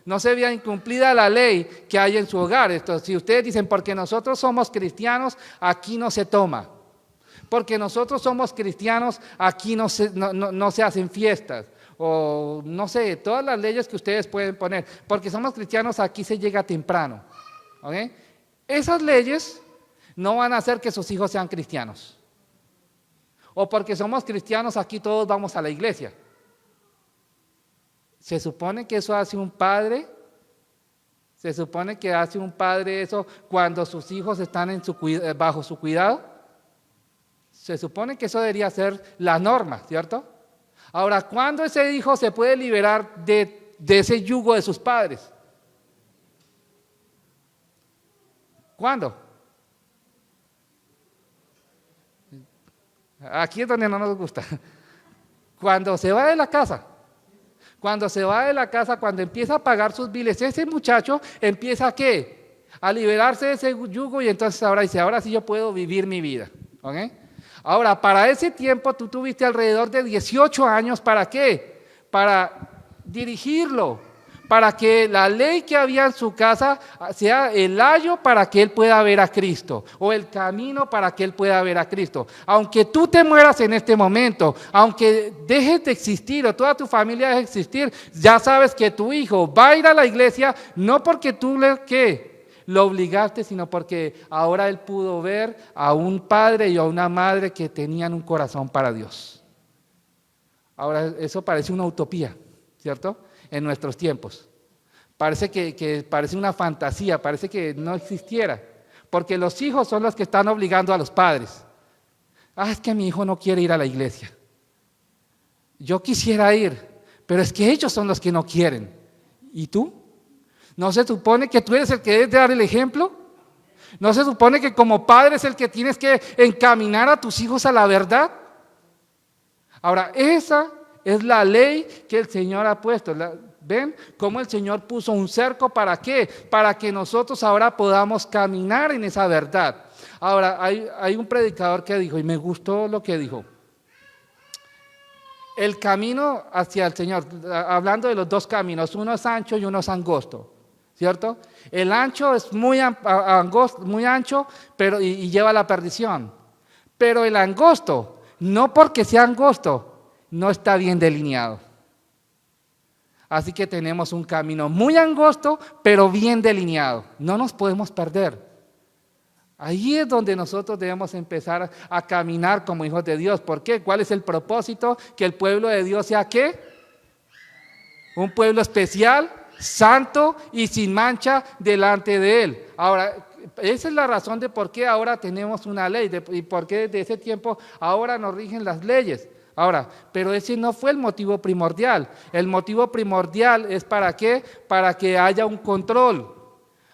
no se vea incumplida la ley que hay en su hogar. Esto, si ustedes dicen, porque nosotros somos cristianos, aquí no se toma. Porque nosotros somos cristianos, aquí no se hacen fiestas. O no sé, todas las leyes que ustedes pueden poner, porque somos cristianos, aquí se llega temprano. ¿Okay? Esas leyes no van a hacer que sus hijos sean cristianos. O porque somos cristianos, aquí todos vamos a la iglesia. Se supone que eso hace un padre. Se supone que hace un padre eso cuando sus hijos están bajo su cuidado. Se supone que eso debería ser la norma, ¿cierto? Ahora, ¿cuándo ese hijo se puede liberar de ese yugo de sus padres? ¿Cuándo? Aquí es donde no nos gusta. Cuando se va de la casa, cuando empieza a pagar sus biles, ese muchacho empieza ¿a qué? A liberarse de ese yugo y entonces ahora dice, ahora sí yo puedo vivir mi vida. ¿Ok? Ahora, para ese tiempo tú tuviste alrededor de 18 años, ¿para qué? Para dirigirlo, para que la ley que había en su casa sea el ayo para que él pueda ver a Cristo, o el camino para que él pueda ver a Cristo. Aunque tú te mueras en este momento, aunque dejes de existir o toda tu familia deje de existir, ya sabes que tu hijo va a ir a la iglesia, no porque tú lo obligaste, sino porque ahora él pudo ver a un padre y a una madre que tenían un corazón para Dios. Ahora, eso parece una utopía, ¿cierto? En nuestros tiempos. Parece que parece una fantasía, parece que no existiera, porque los hijos son los que están obligando a los padres. Es que mi hijo no quiere ir a la iglesia. Yo quisiera ir, pero es que ellos son los que no quieren. ¿Y tú? ¿No se supone que tú eres el que debes dar el ejemplo? ¿No se supone que como padre es el que tienes que encaminar a tus hijos a la verdad? Ahora, esa es la ley que el Señor ha puesto. ¿Ven cómo el Señor puso un cerco? ¿Para qué? Para que nosotros ahora podamos caminar en esa verdad. Ahora, hay un predicador que dijo, y me gustó lo que dijo. El camino hacia el Señor, hablando de los dos caminos, uno es ancho y uno es angosto, ¿cierto? El ancho es muy ancho, pero y lleva a la perdición. Pero el angosto, no porque sea angosto, no está bien delineado. Así que tenemos un camino muy angosto, pero bien delineado. No nos podemos perder. Ahí es donde nosotros debemos empezar a caminar como hijos de Dios. ¿Por qué? ¿Cuál es el propósito? Que el pueblo de Dios sea ¿qué? Un pueblo especial, santo y sin mancha delante de Él. Ahora, esa es la razón de por qué ahora tenemos una ley y por qué desde ese tiempo ahora nos rigen las leyes. Ahora, pero ese no fue el motivo primordial. El motivo primordial es ¿para qué? Para que haya un control.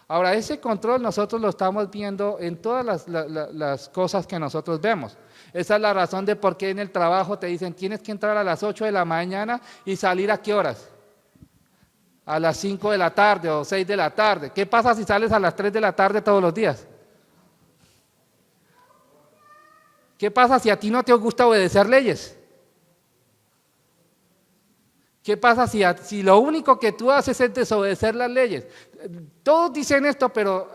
Ahora, ese control nosotros lo estamos viendo en todas las cosas que nosotros vemos. Esa es la razón de por qué en el trabajo te dicen tienes que entrar a las 8 de la mañana y salir ¿a qué horas? A las 5 de la tarde o 6 de la tarde. ¿Qué pasa si sales a las 3 de la tarde todos los días? ¿Qué pasa si a ti no te gusta obedecer leyes? ¿Qué pasa si lo único que tú haces es desobedecer las leyes? Todos dicen esto, pero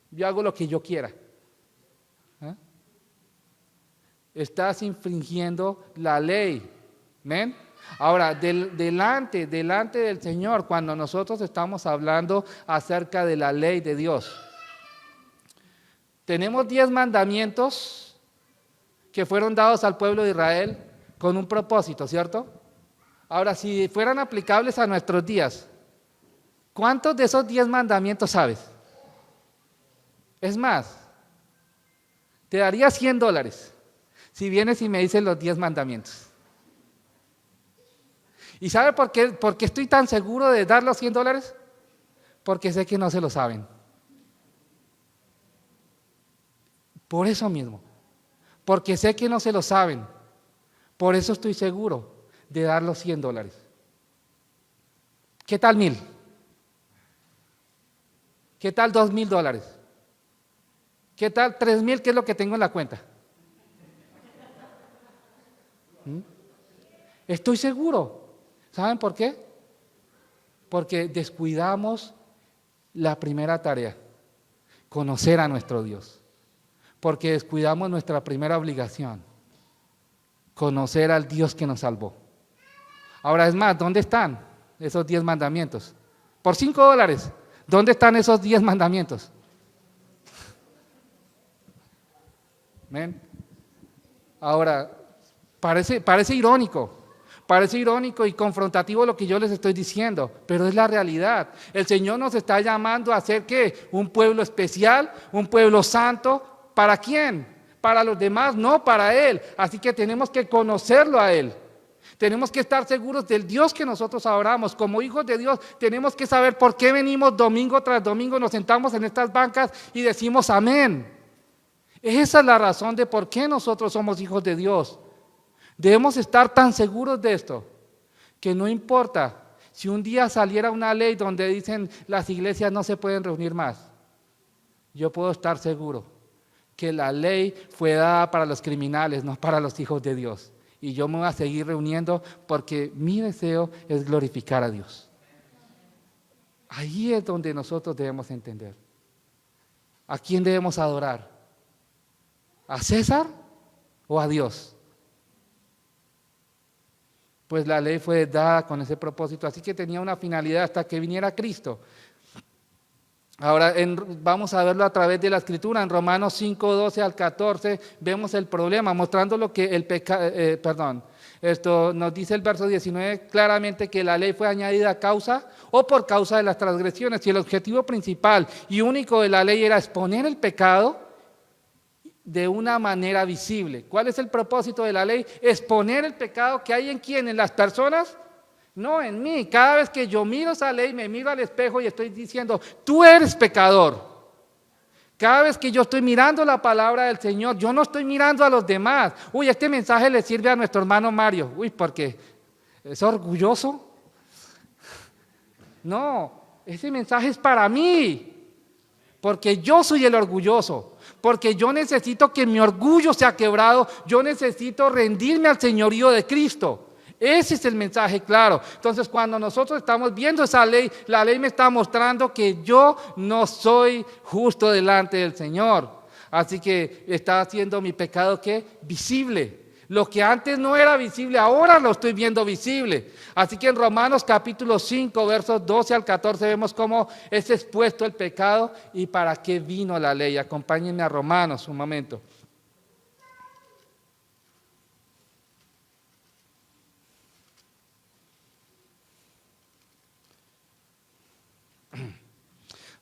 yo hago lo que yo quiera. ¿Eh? Estás infringiendo la ley. ¿Ven? Ahora, delante del Señor, cuando nosotros estamos hablando acerca de la ley de Dios, tenemos 10 mandamientos que fueron dados al pueblo de Israel con un propósito, ¿cierto? Ahora, si fueran aplicables a nuestros días, ¿cuántos de esos 10 mandamientos sabes? Es más, te daría $100 si vienes y me dices los 10 mandamientos. ¿Y sabe por qué estoy tan seguro de dar los $100? Porque sé que no se lo saben. Por eso mismo, porque sé que no se lo saben, por eso estoy seguro de dar los $100. ¿Qué tal 1,000? ¿Qué tal $2,000? ¿Qué tal 3,000? ¿Qué es lo que tengo en la cuenta? Estoy seguro. ¿Saben por qué? Porque descuidamos la primera tarea, conocer a nuestro Dios. Porque descuidamos nuestra primera obligación, conocer al Dios que nos salvó. Ahora es más, ¿dónde están esos 10 mandamientos? Por $5, ¿dónde están esos 10 mandamientos? ¿Ven? Ahora, parece irónico y confrontativo lo que yo les estoy diciendo, pero es la realidad. El Señor nos está llamando a ser ¿qué? Un pueblo especial, un pueblo santo. ¿Para quién? Para los demás, no para Él. Así que tenemos que conocerlo a Él. Tenemos que estar seguros del Dios que nosotros adoramos. Como hijos de Dios tenemos que saber por qué venimos domingo tras domingo, nos sentamos en estas bancas y decimos amén. Esa es la razón de por qué nosotros somos hijos de Dios. Debemos estar tan seguros de esto, que no importa si un día saliera una ley donde dicen las iglesias no se pueden reunir más. Yo puedo estar seguro que la ley fue dada para los criminales, no para los hijos de Dios. Y yo me voy a seguir reuniendo porque mi deseo es glorificar a Dios. Ahí es donde nosotros debemos entender. ¿A quién debemos adorar? ¿A César o a Dios? Pues la ley fue dada con ese propósito, así que tenía una finalidad hasta que viniera Cristo. Ahora vamos a verlo a través de la Escritura, en Romanos 5, 12 al 14, vemos el problema, mostrando lo que esto nos dice el verso 19 claramente que la ley fue añadida a causa o por causa de las transgresiones, y el objetivo principal y único de la ley era exponer el pecado de una manera visible. ¿Cuál es el propósito de la ley? Exponer el pecado que hay en quién, en las personas, no en mí. Cada vez que yo miro esa ley, me miro al espejo y estoy diciendo, tú eres pecador. Cada vez que yo estoy mirando la palabra del Señor, yo no estoy mirando a los demás. Uy, este mensaje le sirve a nuestro hermano Mario. Uy, porque es orgulloso. No, ese mensaje es para mí, porque yo soy el orgulloso, porque yo necesito que mi orgullo sea quebrado, yo necesito rendirme al señorío de Cristo. Ese es el mensaje claro. Entonces, cuando nosotros estamos viendo esa ley, la ley me está mostrando que yo no soy justo delante del Señor. Así que está haciendo mi pecado, ¿qué? Visible. Lo que antes no era visible, ahora lo estoy viendo visible. Así que en Romanos capítulo 5, versos 12 al 14, vemos cómo es expuesto el pecado y para qué vino la ley. Acompáñenme a Romanos un momento.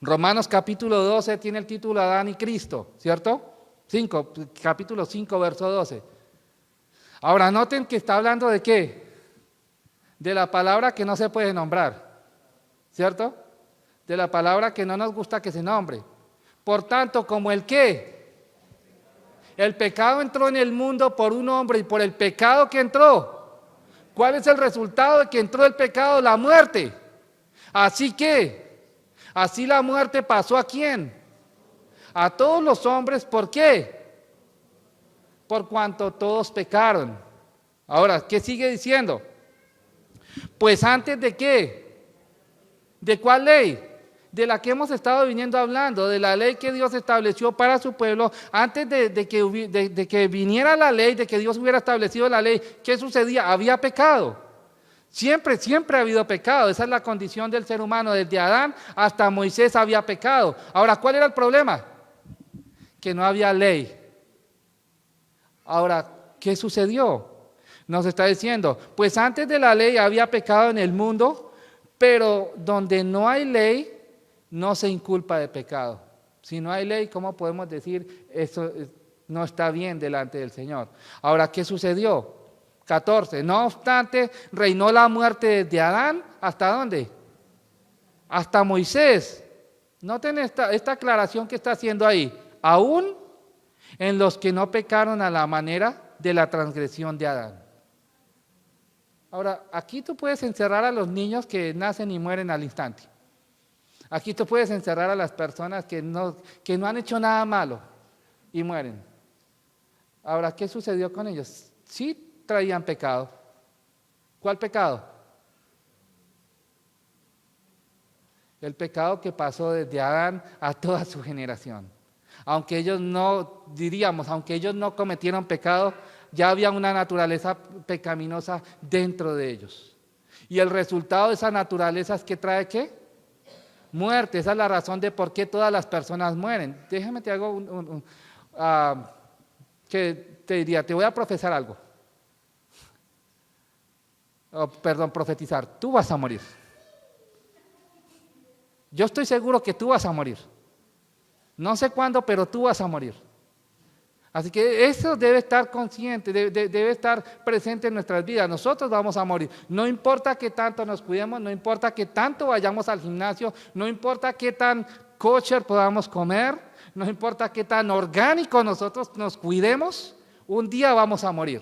Romanos capítulo 12 tiene el título Adán y Cristo, ¿cierto? Capítulo 5, verso 12. Ahora noten que está hablando de ¿qué? De la palabra que no se puede nombrar, ¿cierto? De la palabra que no nos gusta que se nombre. Por tanto, como el ¿qué? El pecado entró en el mundo por un hombre y por el pecado que entró. ¿Cuál es el resultado de que entró el pecado? La muerte. Así que así la muerte pasó ¿a quién? A todos los hombres, ¿por qué? Por cuanto todos pecaron. Ahora, ¿qué sigue diciendo? Pues antes de qué? ¿De cuál ley? De la que hemos estado viniendo hablando, de la ley que Dios estableció para su pueblo. Antes de que viniera la ley, de que Dios hubiera establecido la ley, ¿qué sucedía? Había pecado. Siempre ha habido pecado. Esa es la condición del ser humano. Desde Adán hasta Moisés había pecado. Ahora, ¿cuál era el problema? Que no había ley. Ahora, ¿qué sucedió? Nos está diciendo, pues antes de la ley había pecado en el mundo, pero donde no hay ley, no se inculpa de pecado. Si no hay ley, ¿cómo podemos decir eso no está bien delante del Señor? Ahora, ¿qué sucedió? 14. No obstante, reinó la muerte desde Adán, ¿hasta dónde? Hasta Moisés. Noten esta aclaración que está haciendo ahí. Aún en los que no pecaron a la manera de la transgresión de Adán. Ahora, aquí tú puedes encerrar a los niños que nacen y mueren al instante. Aquí tú puedes encerrar a las personas que no han hecho nada malo y mueren. Ahora, ¿qué sucedió con ellos? Sí traían pecado. ¿Cuál pecado? El pecado que pasó desde Adán a toda su generación. Aunque ellos no, aunque ellos no cometieron pecado, ya había una naturaleza pecaminosa dentro de ellos. Y el resultado de esa naturaleza es que trae ¿qué? Muerte. Esa es la razón de por qué todas las personas mueren. Déjame te hago que te diría, te voy a profesar algo. Profetizar. Tú vas a morir. Yo estoy seguro que tú vas a morir. No sé cuándo, pero tú vas a morir. Así que eso debe estar consciente, debe estar presente en nuestras vidas. Nosotros vamos a morir. No importa qué tanto nos cuidemos, no importa qué tanto vayamos al gimnasio, no importa qué tan kosher podamos comer, no importa qué tan orgánico nosotros nos cuidemos, un día vamos a morir.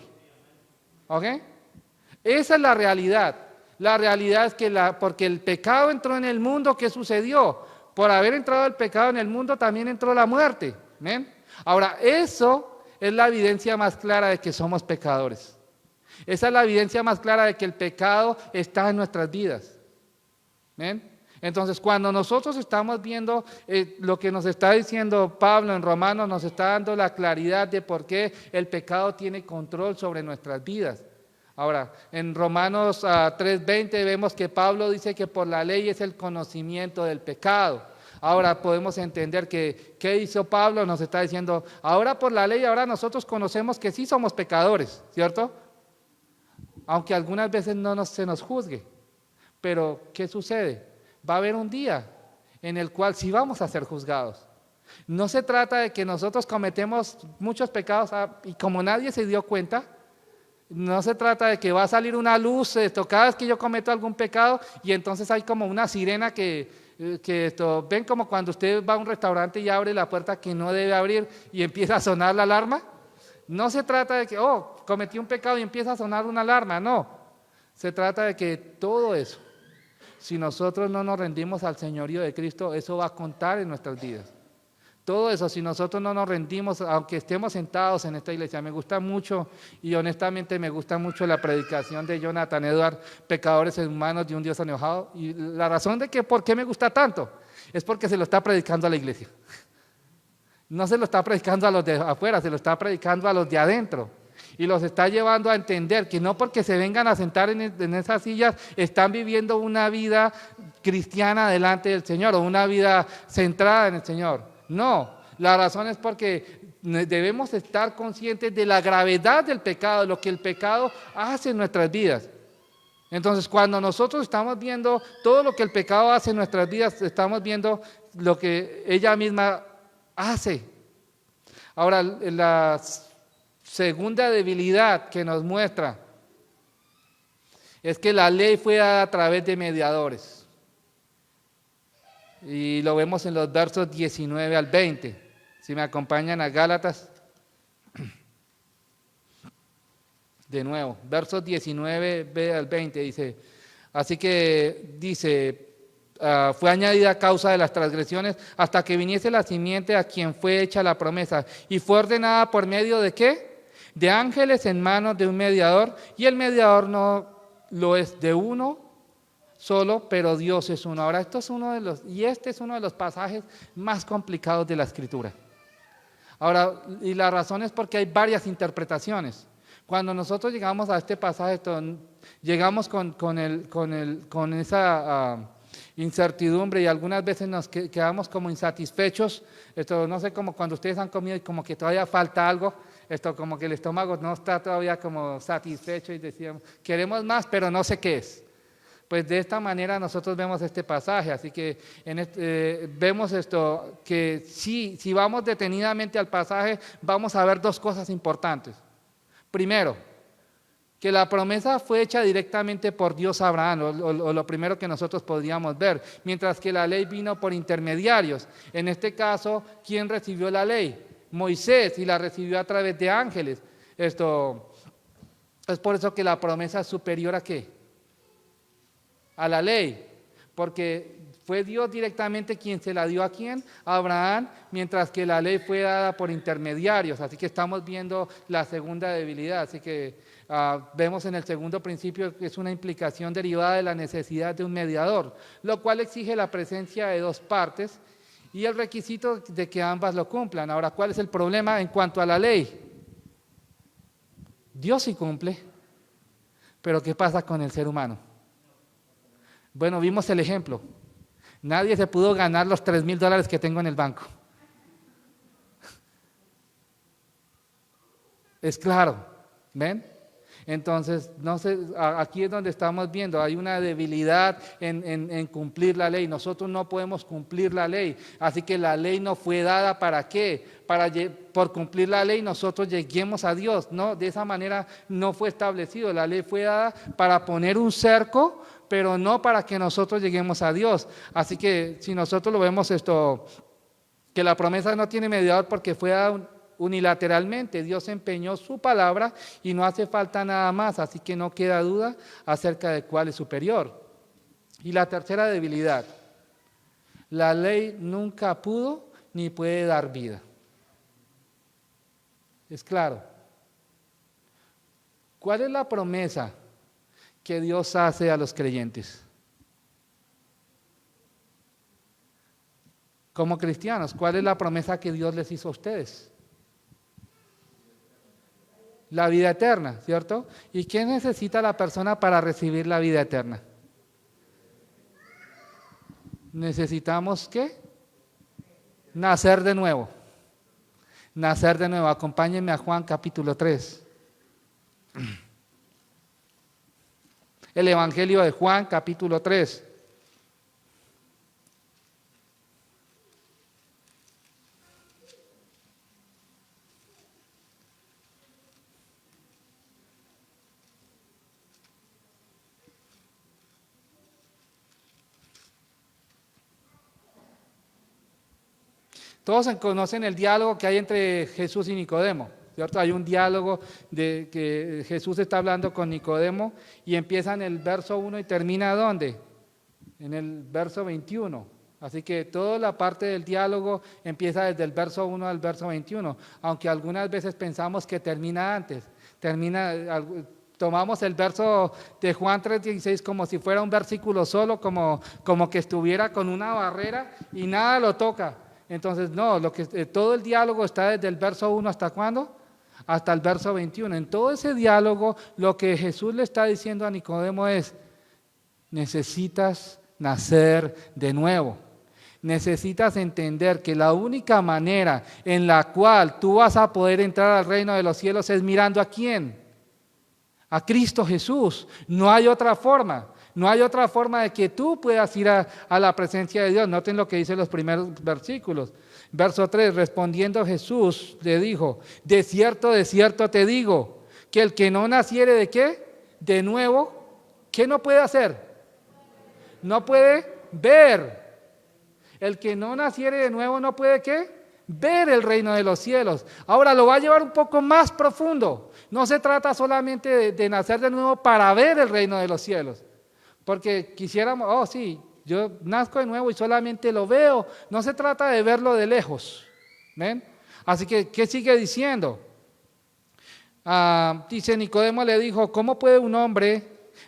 ¿Ok? Esa es la realidad. La realidad es que porque el pecado entró en el mundo, ¿qué sucedió? Por haber entrado el pecado en el mundo también entró la muerte. ¿Ven? Ahora, eso es la evidencia más clara de que somos pecadores. Esa es la evidencia más clara de que el pecado está en nuestras vidas. ¿Ven? Entonces, cuando nosotros estamos viendo lo que nos está diciendo Pablo en Romanos, nos está dando la claridad de por qué el pecado tiene control sobre nuestras vidas. Ahora, en Romanos 3:20 vemos que Pablo dice que por la ley es el conocimiento del pecado. Ahora podemos entender que, ¿qué hizo Pablo? Nos está diciendo, ahora por la ley, ahora nosotros conocemos que sí somos pecadores, ¿cierto? Aunque algunas veces se nos juzgue. Pero, ¿qué sucede? Va a haber un día en el cual sí vamos a ser juzgados. No se trata de que nosotros cometemos muchos pecados y como nadie se dio cuenta, no se trata de que va a salir una luz cada vez que yo cometo algún pecado y entonces hay como una sirena ven como cuando usted va a un restaurante y abre la puerta que no debe abrir y empieza a sonar la alarma. No se trata de que, cometí un pecado y empieza a sonar una alarma, no. Se trata de que todo eso, si nosotros no nos rendimos al señorío de Cristo, eso va a contar en nuestras vidas. Todo eso, si nosotros no nos rendimos, aunque estemos sentados en esta iglesia, me gusta mucho y honestamente me gusta mucho la predicación de Jonathan Edwards, pecadores en manos de un Dios enojado. Y la razón de que por qué me gusta tanto es porque se lo está predicando a la iglesia. No se lo está predicando a los de afuera, se lo está predicando a los de adentro. Y los está llevando a entender que no porque se vengan a sentar en esas sillas están viviendo una vida cristiana delante del Señor o una vida centrada en el Señor. No, la razón es porque debemos estar conscientes de la gravedad del pecado, de lo que el pecado hace en nuestras vidas. Entonces, cuando nosotros estamos viendo todo lo que el pecado hace en nuestras vidas, estamos viendo lo que ella misma hace. Ahora, la segunda debilidad que nos muestra es que la ley fue dada a través de mediadores. Y lo vemos en los versos 19 al 20. Si me acompañan a Gálatas. De nuevo, versos 19 al 20 dice, así que dice, fue añadida a causa de las transgresiones hasta que viniese la simiente a quien fue hecha la promesa y fue ordenada por medio de ¿qué? De ángeles en manos de un mediador y el mediador no lo es de uno solo, pero Dios es uno. Ahora este es uno de los pasajes más complicados de la Escritura. Ahora, y la razón es porque hay varias interpretaciones. Cuando nosotros llegamos a este pasaje, llegamos con esa incertidumbre y algunas veces nos quedamos como insatisfechos. No sé, como cuando ustedes han comido y como que todavía falta algo, como que el estómago no está todavía como satisfecho y decíamos, queremos más, pero no sé qué es. Pues de esta manera nosotros vemos este pasaje, así que vemos que si vamos detenidamente al pasaje, vamos a ver dos cosas importantes. Primero, que la promesa fue hecha directamente por Dios a Abraham, o lo primero que nosotros podríamos ver, mientras que la ley vino por intermediarios. En este caso, ¿quién recibió la ley? Moisés, y la recibió a través de ángeles. Esto es por eso que la promesa es superior ¿a qué? A la ley, porque fue Dios directamente quien se la dio ¿a quién? A Abraham, mientras que la ley fue dada por intermediarios. Así que estamos viendo la segunda debilidad. Así que vemos en el segundo principio que es una implicación derivada de la necesidad de un mediador, lo cual exige la presencia de dos partes y el requisito de que ambas lo cumplan. Ahora, ¿cuál es el problema en cuanto a la ley? Dios sí cumple, pero ¿qué pasa con el ser humano? Bueno, vimos el ejemplo. Nadie se pudo ganar los $3,000 que tengo en el banco. Es claro, ¿ven? Entonces, no sé, aquí es donde estamos viendo, hay una debilidad en cumplir la ley. Nosotros no podemos cumplir la ley, así que la ley no fue dada ¿para qué? Por cumplir la ley nosotros lleguemos a Dios, no, de esa manera no fue establecido. La ley fue dada para poner un cerco, pero no para que nosotros lleguemos a Dios. Así que si nosotros lo vemos que la promesa no tiene mediador porque fue unilateralmente. Dios empeñó su palabra y no hace falta nada más, así que no queda duda acerca de cuál es superior. Y la tercera debilidad, la ley nunca pudo ni puede dar vida. Es claro. ¿Cuál es la promesa que Dios hace a los creyentes? Como cristianos, ¿cuál es la promesa que Dios les hizo a ustedes? La vida eterna, ¿cierto? ¿Y qué necesita la persona para recibir la vida eterna? Necesitamos, ¿qué? Nacer de nuevo. Nacer de nuevo. Acompáñenme a Juan capítulo 3. El Evangelio de Juan capítulo 3. Todos conocen el diálogo que hay entre Jesús y Nicodemo, ¿cierto? Hay un diálogo de que Jesús está hablando con Nicodemo y empieza en el verso 1 y termina ¿dónde? En el verso 21. Así que toda la parte del diálogo empieza desde el verso 1 al verso 21, aunque algunas veces pensamos que termina antes. Tomamos el verso de Juan 3:16 como si fuera un versículo solo, como que estuviera con una barrera y nada lo toca. Entonces, no, todo el diálogo está desde el verso 1 ¿hasta cuándo? Hasta el verso 21. En todo ese diálogo, lo que Jesús le está diciendo a Nicodemo es, necesitas nacer de nuevo. Necesitas entender que la única manera en la cual tú vas a poder entrar al reino de los cielos es mirando ¿a quién? A Cristo Jesús. No hay otra forma. No hay otra forma de que tú puedas ir a la presencia de Dios. Noten lo que dice los primeros versículos. Verso 3, respondiendo Jesús le dijo, de cierto te digo, que el que no naciere ¿de qué? De nuevo, ¿qué no puede hacer? No puede ver. El que no naciere de nuevo no puede ¿qué? Ver el reino de los cielos. Ahora lo va a llevar un poco más profundo. No se trata solamente de nacer de nuevo para ver el reino de los cielos. Porque quisiéramos, sí, yo nazco de nuevo y solamente lo veo. No se trata de verlo de lejos. ¿Ven? Así que, ¿qué sigue diciendo? Dice, Nicodemo le dijo, ¿cómo puede un hombre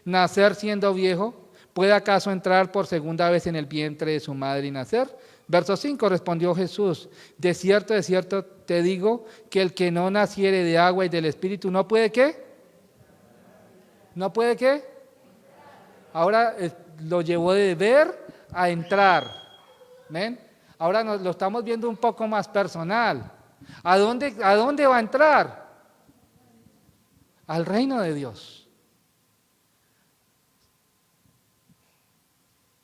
nacer siendo viejo? ¿Puede acaso entrar por segunda vez en el vientre de su madre y nacer? Verso 5, respondió Jesús, de cierto te digo, que el que no naciere de agua y del Espíritu, ¿no puede qué? ¿No puede qué? Ahora lo llevó de ver a entrar. ¿Ven? Ahora lo estamos viendo un poco más personal. ¿A dónde va a entrar? Al reino de Dios.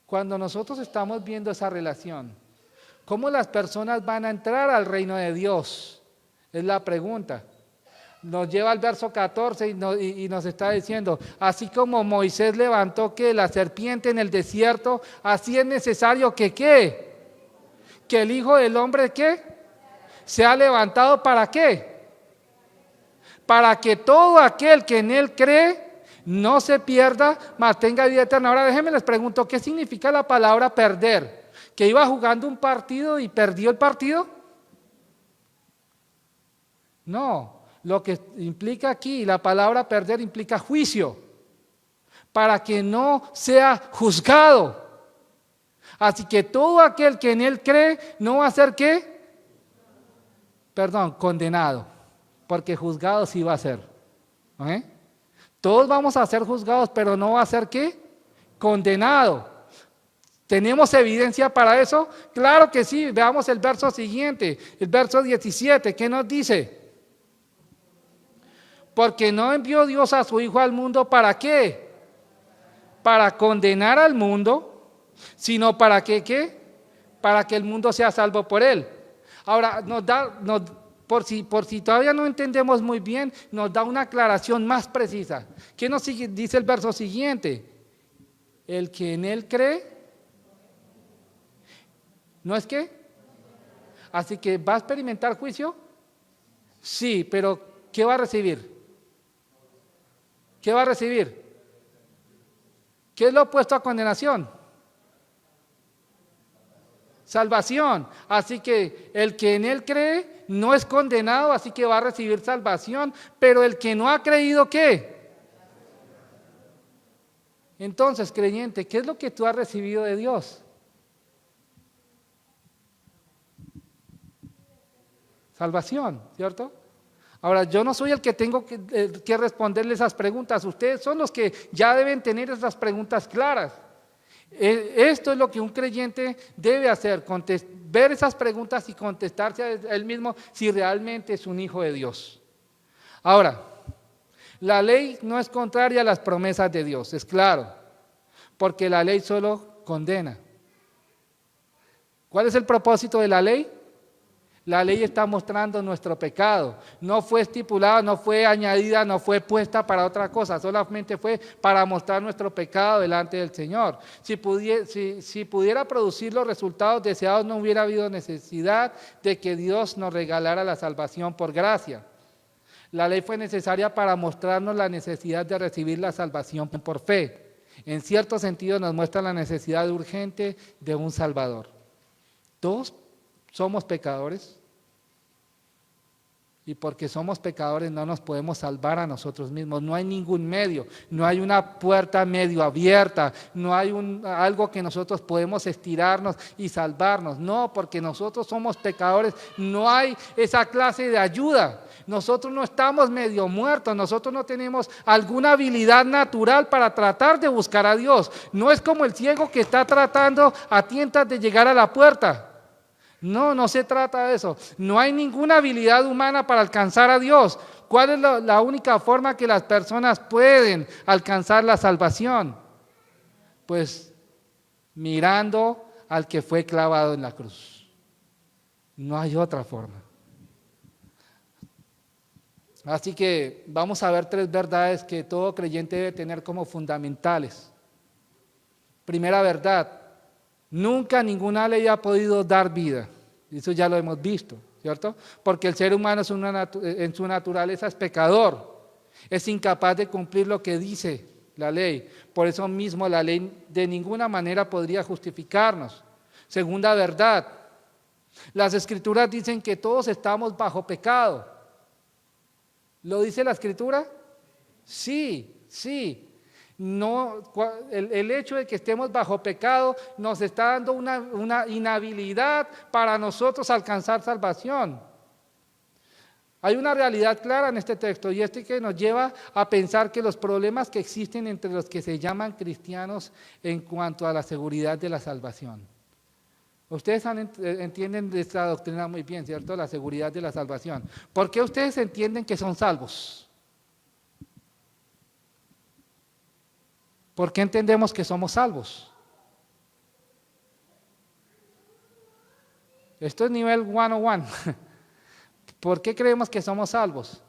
Cuando nosotros estamos viendo esa relación, ¿cómo las personas van a entrar al reino de Dios? Es la pregunta. Nos lleva al verso 14 y nos está diciendo, así como Moisés levantó que la serpiente en el desierto, así es necesario que ¿qué? Que el Hijo del Hombre ¿qué? Sea levantado ¿para qué? Para que todo aquel que en él cree no se pierda, mas tenga vida eterna. Ahora déjenme les pregunto, ¿qué significa la palabra perder? ¿Que iba jugando un partido y perdió el partido? No. Lo que implica aquí, la palabra perder implica juicio, para que no sea juzgado. Así que todo aquel que en él cree no va a ser ¿qué? Condenado, porque juzgado sí va a ser. ¿Eh? Todos vamos a ser juzgados, pero no va a ser ¿qué? Condenado. ¿Tenemos evidencia para eso? Claro que sí, veamos el verso siguiente, el verso 17, ¿qué nos dice? Porque no envió Dios a su Hijo al mundo, ¿para qué? Para condenar al mundo, sino para que ¿qué? Para que el mundo sea salvo por él. Ahora, por si todavía no entendemos muy bien, nos da una aclaración más precisa. ¿Qué nos dice el verso siguiente? El que en él cree, ¿no es qué? Así que ¿va a experimentar juicio? Sí, pero ¿qué va a recibir? ¿Qué va a recibir? ¿Qué es lo opuesto a condenación? Salvación. Así que el que en él cree no es condenado, así que va a recibir salvación, pero el que no ha creído, ¿qué? Entonces, creyente, ¿qué es lo que tú has recibido de Dios? Salvación, ¿cierto? Ahora, yo no soy el que tengo que responderle esas preguntas, ustedes son los que ya deben tener esas preguntas claras. Esto es lo que un creyente debe hacer, ver esas preguntas y contestarse a él mismo si realmente es un hijo de Dios. Ahora, la ley no es contraria a las promesas de Dios, es claro, porque la ley solo condena. ¿Cuál es el propósito de la ley? La ley está mostrando nuestro pecado. No fue estipulada, no fue añadida, no fue puesta para otra cosa. Solamente fue para mostrar nuestro pecado delante del Señor. Si pudiera producir los resultados deseados, no hubiera habido necesidad de que Dios nos regalara la salvación por gracia. La ley fue necesaria para mostrarnos la necesidad de recibir la salvación por fe. En cierto sentido nos muestra la necesidad urgente de un Salvador. Todos somos pecadores y porque somos pecadores no nos podemos salvar a nosotros mismos. No hay ningún medio, no hay una puerta medio abierta, no hay algo que nosotros podemos estirarnos y salvarnos. No, porque nosotros somos pecadores, no hay esa clase de ayuda. Nosotros no estamos medio muertos, nosotros no tenemos alguna habilidad natural para tratar de buscar a Dios. No es como el ciego que está tratando a tientas de llegar a la puerta. No, no se trata de eso. No hay ninguna habilidad humana para alcanzar a Dios. ¿Cuál es la única forma que las personas pueden alcanzar la salvación? Pues mirando al que fue clavado en la cruz. No hay otra forma. Así que vamos a ver 3 verdades que todo creyente debe tener como fundamentales. Primera verdad. Nunca ninguna ley ha podido dar vida. Eso ya lo hemos visto, ¿cierto? Porque el ser humano en su naturaleza es pecador. Es incapaz de cumplir lo que dice la ley. Por eso mismo la ley de ninguna manera podría justificarnos. Segunda verdad. Las Escrituras dicen que todos estamos bajo pecado. ¿Lo dice la Escritura? Sí, sí. No, el hecho de que estemos bajo pecado nos está dando una inhabilidad para nosotros alcanzar salvación. Hay una realidad clara en este texto y que nos lleva a pensar que los problemas que existen entre los que se llaman cristianos en cuanto a la seguridad de la salvación. Ustedes entienden de esta doctrina muy bien, ¿cierto? La seguridad de la salvación. ¿Por qué ustedes entienden que son salvos? ¿Por qué entendemos que somos salvos? Esto es nivel 101. ¿Por qué creemos que somos salvos?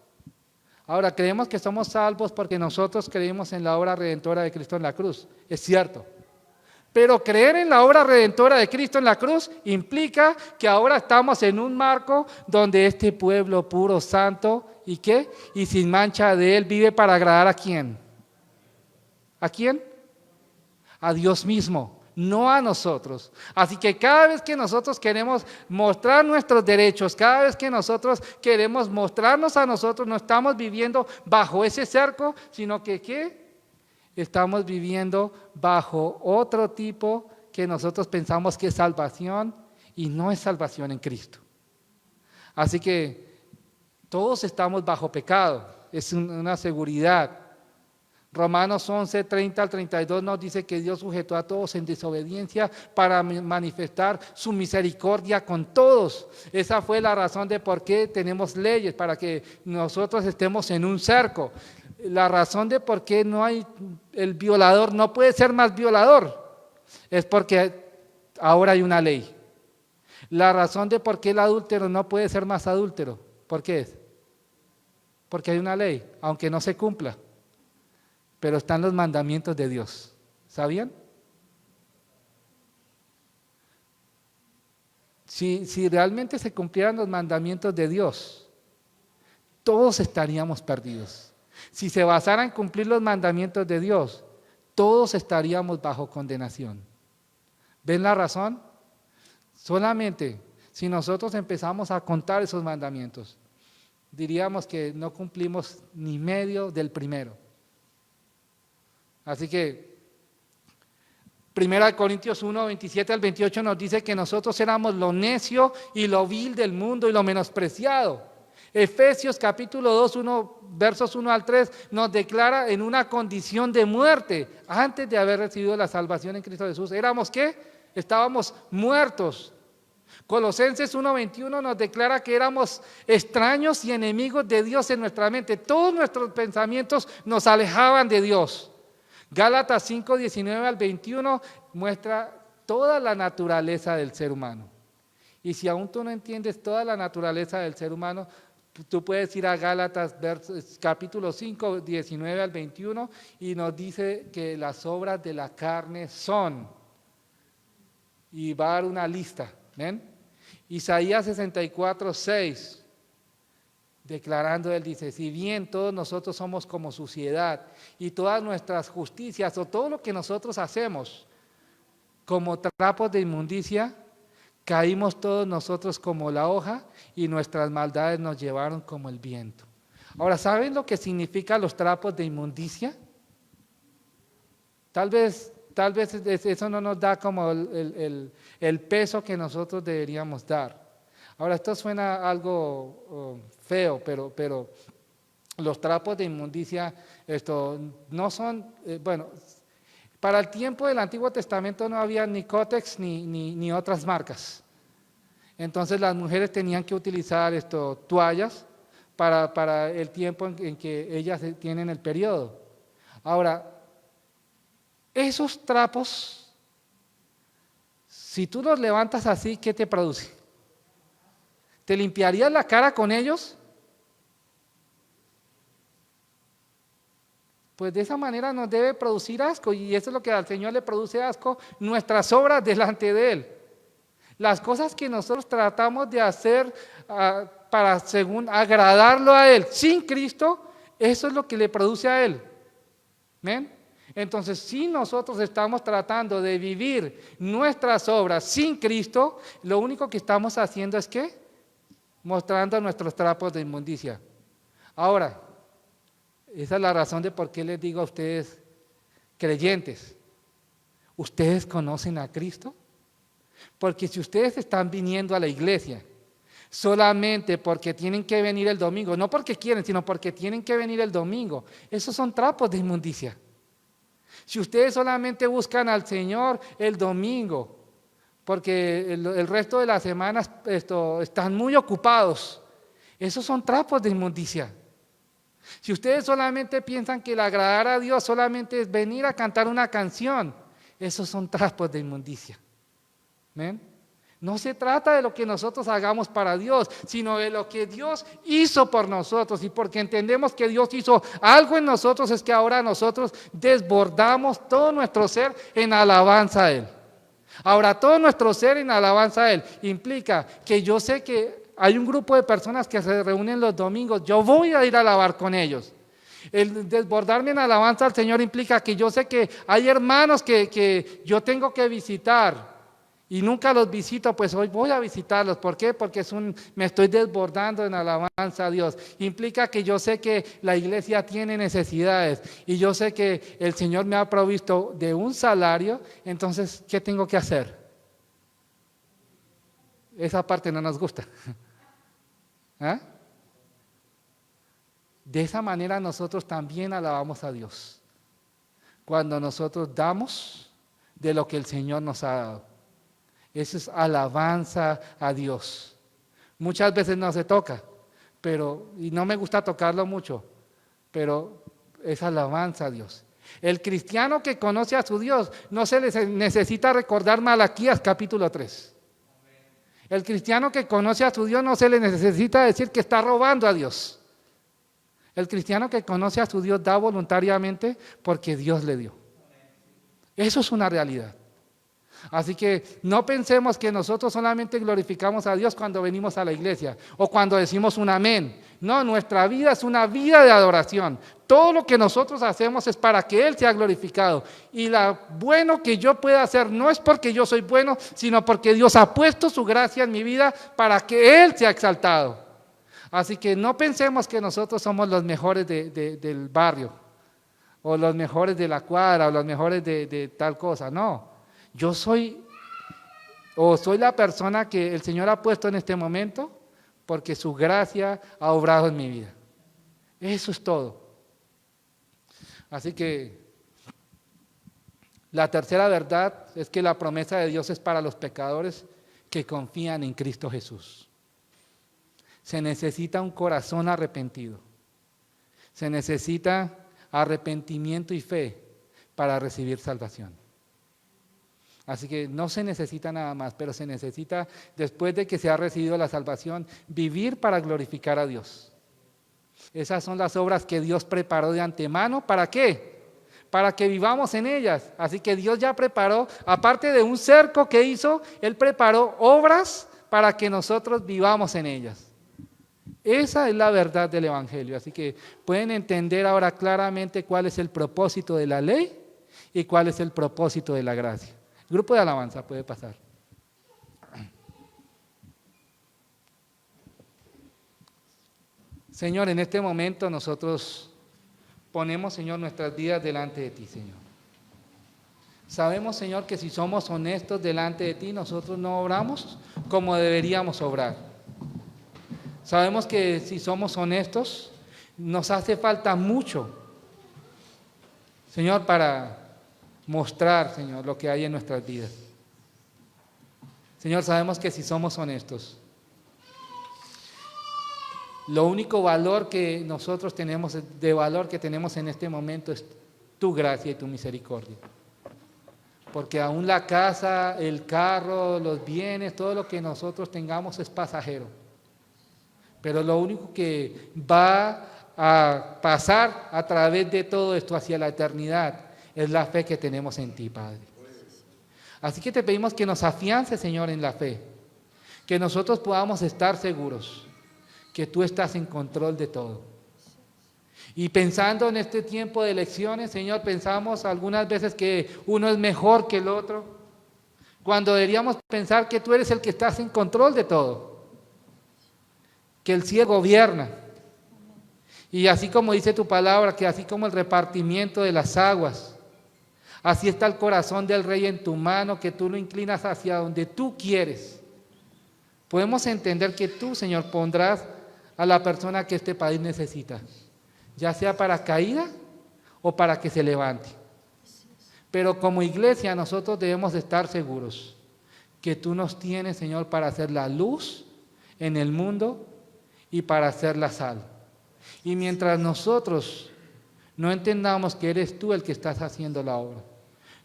Ahora, creemos que somos salvos porque nosotros creímos en la obra redentora de Cristo en la cruz. Es cierto. Pero creer en la obra redentora de Cristo en la cruz implica que ahora estamos en un marco donde este pueblo puro, santo, ¿y qué? Y sin mancha de él vive para agradar ¿a quién? ¿A quién? A Dios mismo, no a nosotros. Así que cada vez que nosotros queremos mostrar nuestros derechos, cada vez que nosotros queremos mostrarnos a nosotros, no estamos viviendo bajo ese cerco, sino que ¿qué? Estamos viviendo bajo otro tipo que nosotros pensamos que es salvación y no es salvación en Cristo. Así que todos estamos bajo pecado, es una seguridad. Romanos 11, 30 al 32 nos dice que Dios sujetó a todos en desobediencia para manifestar su misericordia con todos. Esa fue la razón de por qué tenemos leyes, para que nosotros estemos en un cerco. La razón de por qué el violador no puede ser más violador es porque ahora hay una ley. La razón de por qué el adúltero no puede ser más adúltero, ¿por qué es? Porque hay una ley, aunque no se cumpla. Pero están los mandamientos de Dios. ¿Sabían? Si realmente se cumplieran los mandamientos de Dios, todos estaríamos perdidos. Si se basara en cumplir los mandamientos de Dios, todos estaríamos bajo condenación. ¿Ven la razón? Solamente si nosotros empezamos a contar esos mandamientos, diríamos que no cumplimos ni medio del primero. Así que 1 Corintios 1, 27 al 28 nos dice que nosotros éramos lo necio y lo vil del mundo y lo menospreciado. Efesios capítulo 2, versos 1 al 3 nos declara en una condición de muerte antes de haber recibido la salvación en Cristo Jesús. ¿Éramos qué? Estábamos muertos. Colosenses 1:21 nos declara que éramos extraños y enemigos de Dios en nuestra mente. Todos nuestros pensamientos nos alejaban de Dios. Gálatas 5:19 al 21 muestra toda la naturaleza del ser humano. Y si aún tú no entiendes toda la naturaleza del ser humano, tú puedes ir a Gálatas capítulo 5, 19 al 21 y nos dice que las obras de la carne son, y va a dar una lista, ¿ven? Isaías 64, 6, declarando, él dice, si bien todos nosotros somos como suciedad y todas nuestras justicias o todo lo que nosotros hacemos como trapos de inmundicia, caímos todos nosotros como la hoja y nuestras maldades nos llevaron como el viento. Ahora, ¿saben lo que significan los trapos de inmundicia? Tal vez eso no nos da como el peso que nosotros deberíamos dar. Ahora, esto suena algo feo, pero los trapos de inmundicia no son, para el tiempo del Antiguo Testamento no había ni Kotex ni otras marcas. Entonces las mujeres tenían que utilizar toallas para el tiempo en que ellas tienen el periodo. Ahora, esos trapos, si tú los levantas así, ¿qué te produce? ¿Te limpiarías la cara con ellos? Pues de esa manera nos debe producir asco, y eso es lo que al Señor le produce asco, nuestras obras delante de Él. Las cosas que nosotros tratamos de hacer para según agradarlo a Él sin Cristo, eso es lo que le produce a Él. ¿Ven? Entonces, si nosotros estamos tratando de vivir nuestras obras sin Cristo, lo único que estamos haciendo es ¿qué? Mostrando nuestros trapos de inmundicia. Ahora, esa es la razón de por qué les digo a ustedes, creyentes, ¿ustedes conocen a Cristo? Porque si ustedes están viniendo a la iglesia solamente porque tienen que venir el domingo, no porque quieren, sino porque tienen que venir el domingo, esos son trapos de inmundicia. Si ustedes solamente buscan al Señor el domingo, porque el resto de la semana están muy ocupados, esos son trapos de inmundicia. Si ustedes solamente piensan que el agradar a Dios solamente es venir a cantar una canción, esos son trapos de inmundicia. ¿Ven? No se trata de lo que nosotros hagamos para Dios, sino de lo que Dios hizo por nosotros. Y porque entendemos que Dios hizo algo en nosotros, es que ahora nosotros desbordamos todo nuestro ser en alabanza a Él. Ahora, todo nuestro ser en alabanza a Él implica que yo sé que hay un grupo de personas que se reúnen los domingos, yo voy a ir a alabar con ellos. El desbordarme en alabanza al Señor implica que yo sé que hay hermanos que yo tengo que visitar y nunca los visito, pues hoy voy a visitarlos. ¿Por qué? Porque me estoy desbordando en alabanza a Dios. Implica que yo sé que la iglesia tiene necesidades y yo sé que el Señor me ha provisto de un salario, entonces, ¿qué tengo que hacer? Esa parte no nos gusta. ¿Ah? De esa manera nosotros también alabamos a Dios. Cuando nosotros damos de lo que el Señor nos ha dado. Eso es alabanza a Dios. Muchas veces no se toca, y no me gusta tocarlo mucho, pero es alabanza a Dios. El cristiano que conoce a su Dios no se le necesita recordar Malaquías capítulo 3. El cristiano que conoce a su Dios no se le necesita decir que está robando a Dios. El cristiano que conoce a su Dios da voluntariamente porque Dios le dio. Eso es una realidad. Así que no pensemos que nosotros solamente glorificamos a Dios cuando venimos a la iglesia o cuando decimos un amén. No, nuestra vida es una vida de adoración. Todo lo que nosotros hacemos es para que Él sea glorificado. Y lo bueno que yo pueda hacer no es porque yo soy bueno, sino porque Dios ha puesto su gracia en mi vida para que Él sea exaltado. Así que no pensemos que nosotros somos los mejores del barrio, o los mejores de la cuadra, o los mejores de tal cosa. No. Yo soy la persona que el Señor ha puesto en este momento porque su gracia ha obrado en mi vida. Eso es todo. Así que la tercera verdad es que la promesa de Dios es para los pecadores que confían en Cristo Jesús. Se necesita un corazón arrepentido. Se necesita arrepentimiento y fe para recibir salvación. Así que no se necesita nada más, pero se necesita, después de que se ha recibido la salvación, vivir para glorificar a Dios. Esas son las obras que Dios preparó de antemano. ¿Para qué? Para que vivamos en ellas. Así que Dios ya preparó, aparte de un cerco que hizo, Él preparó obras para que nosotros vivamos en ellas. Esa es la verdad del Evangelio. Así que pueden entender ahora claramente cuál es el propósito de la ley y cuál es el propósito de la gracia. Grupo de alabanza puede pasar. Señor, en este momento nosotros ponemos, Señor, nuestras vidas delante de ti, Señor. Sabemos, Señor, que si somos honestos delante de ti, nosotros no obramos como deberíamos obrar. Sabemos que si somos honestos, nos hace falta mucho, Señor, para mostrar, Señor, lo que hay en nuestras vidas. Señor, sabemos que si somos honestos, lo único valor que nosotros tenemos, de valor que tenemos en este momento, es tu gracia y tu misericordia. Porque aún la casa, el carro, los bienes, todo lo que nosotros tengamos es pasajero. Pero lo único que va a pasar a través de todo esto hacia la eternidad es la fe que tenemos en ti, Padre. Así que te pedimos que nos afiances, Señor, en la fe, que nosotros podamos estar seguros que tú estás en control de todo. Y pensando en este tiempo de elecciones, Señor, pensamos algunas veces que uno es mejor que el otro, cuando deberíamos pensar que tú eres el que estás en control de todo, que el cielo gobierna. Y así como dice tu palabra, que así como el repartimiento de las aguas, así está el corazón del rey en tu mano, que tú lo inclinas hacia donde tú quieres. Podemos entender que tú, Señor, pondrás a la persona que este país necesita, ya sea para caída o para que se levante. Pero como iglesia nosotros debemos estar seguros que tú nos tienes, Señor, para hacer la luz en el mundo y para hacer la sal. Y mientras nosotros no entendamos que eres tú el que estás haciendo la obra,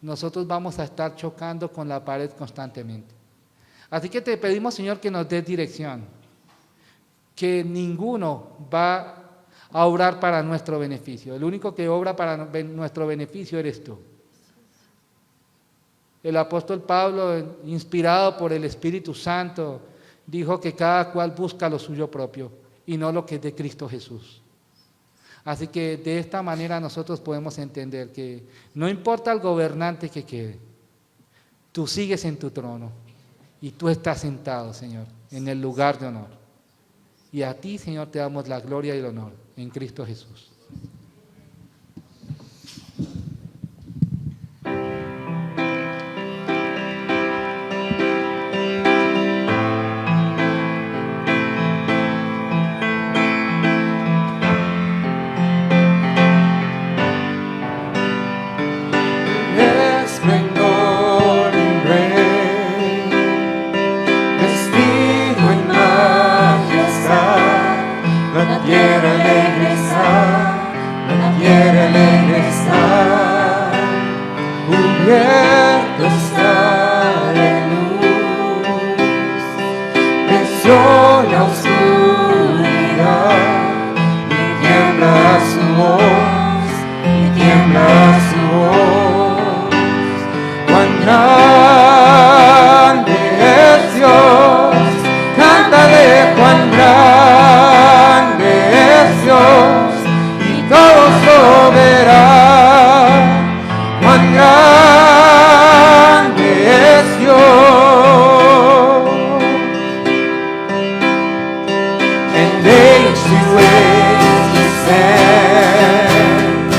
nosotros vamos a estar chocando con la pared constantemente. Así que te pedimos, Señor, que nos des dirección, que ninguno va a obrar para nuestro beneficio. El único que obra para nuestro beneficio eres tú. El apóstol Pablo, inspirado por el Espíritu Santo, dijo que cada cual busca lo suyo propio y no lo que es de Cristo Jesús. Así que de esta manera nosotros podemos entender que no importa el gobernante que quede, tú sigues en tu trono y tú estás sentado, Señor, en el lugar de honor. Y a ti, Señor, te damos la gloria y el honor en Cristo Jesús. Cubierto está de luz, venció la oscuridad y tiembla su voz, y tiembla su voz. Cuán Dios y todos lo verán. Cuán grande es Dios. And age to age He stands,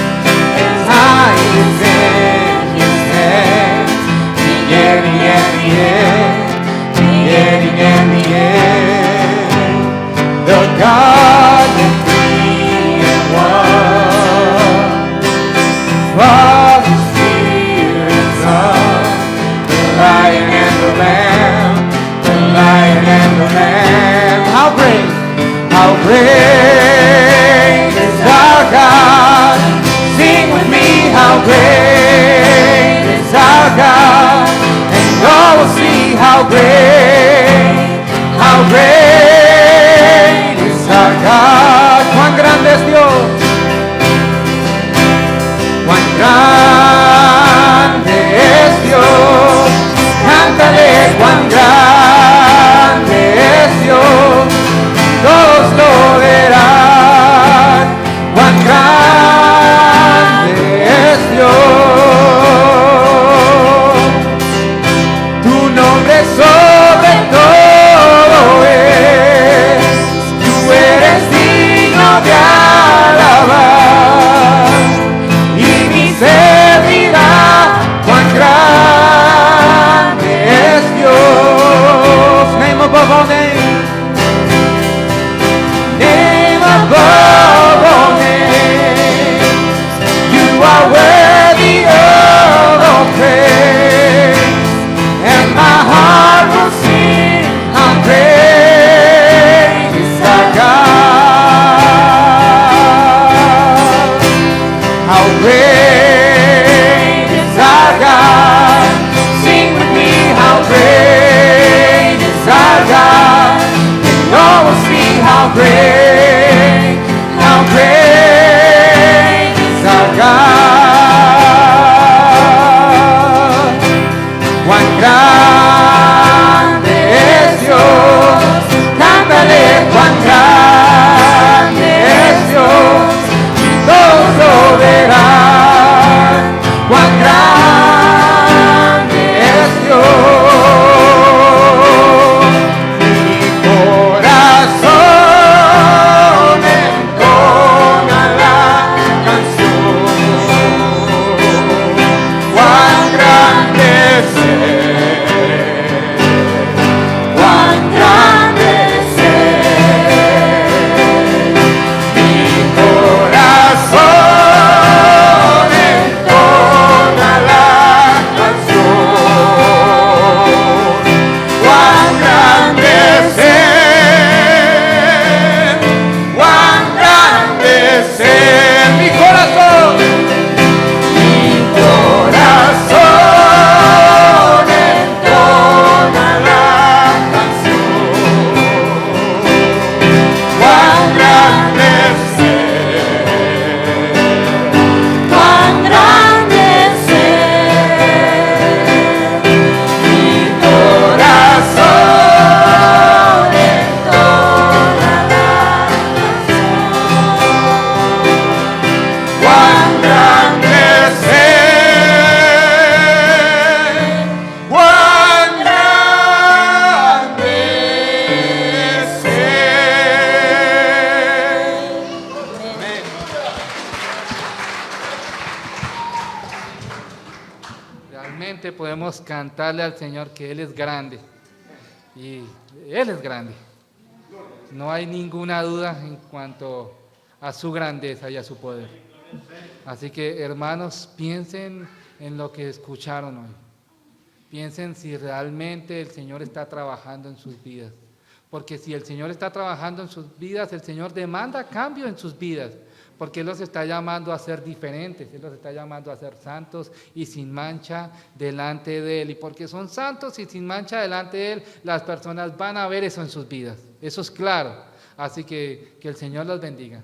and time is in His hands. Beginning and the end, beginning and the end. The God and three in one. Father, Spirit, Son, the Lion and the Lamb, the Lion and the Lamb. How great is our God. Sing with me, how great is our God. And all will see how great is our God. Cuán grande es Dios. Cuán grande es Dios. Cántale, cuán grande es Dios. Todos lo verán. Cuán grande es Dios. Tu nombre sobre todo es. Tú eres digno de alabar. Y mi ser dirá cuán grande es Dios. Name above all names. Name above all names. You are worthy of all praise. And my heart will sing how great is our God. How great is our God. Sing with me, how great is our God. And all will see how great is our God. Cuán grande es Dios. Cántale, cuán grande es Dios. Todos lo verán. Cuán grande es Dios. Mi corazón entona la canción. Cuán grande es Él. Cuán grande es Él. Mi corazón entona la canción. Cuán grande es Él. Cuán grande es Él. Mi corazón. Mi corazón entona la canción. Cuán grande es Él. Cuán grande es Él. Mi corazón entona la canción. Cuán grande es Él. Cuán grande es Él. Amén. Realmente podemos cantarle al Señor que Él es grande. Y Él es grande. No hay ninguna duda en cuanto a su grandeza y a su poder. Así que, hermanos, piensen en lo que escucharon hoy. Piensen si realmente el Señor está trabajando en sus vidas. Porque si el Señor está trabajando en sus vidas, el Señor demanda cambio en sus vidas. Porque Él los está llamando a ser diferentes, Él los está llamando a ser santos y sin mancha delante de Él. Y porque son santos y sin mancha delante de Él, las personas van a ver eso en sus vidas. Eso es claro. Así que el Señor los bendiga.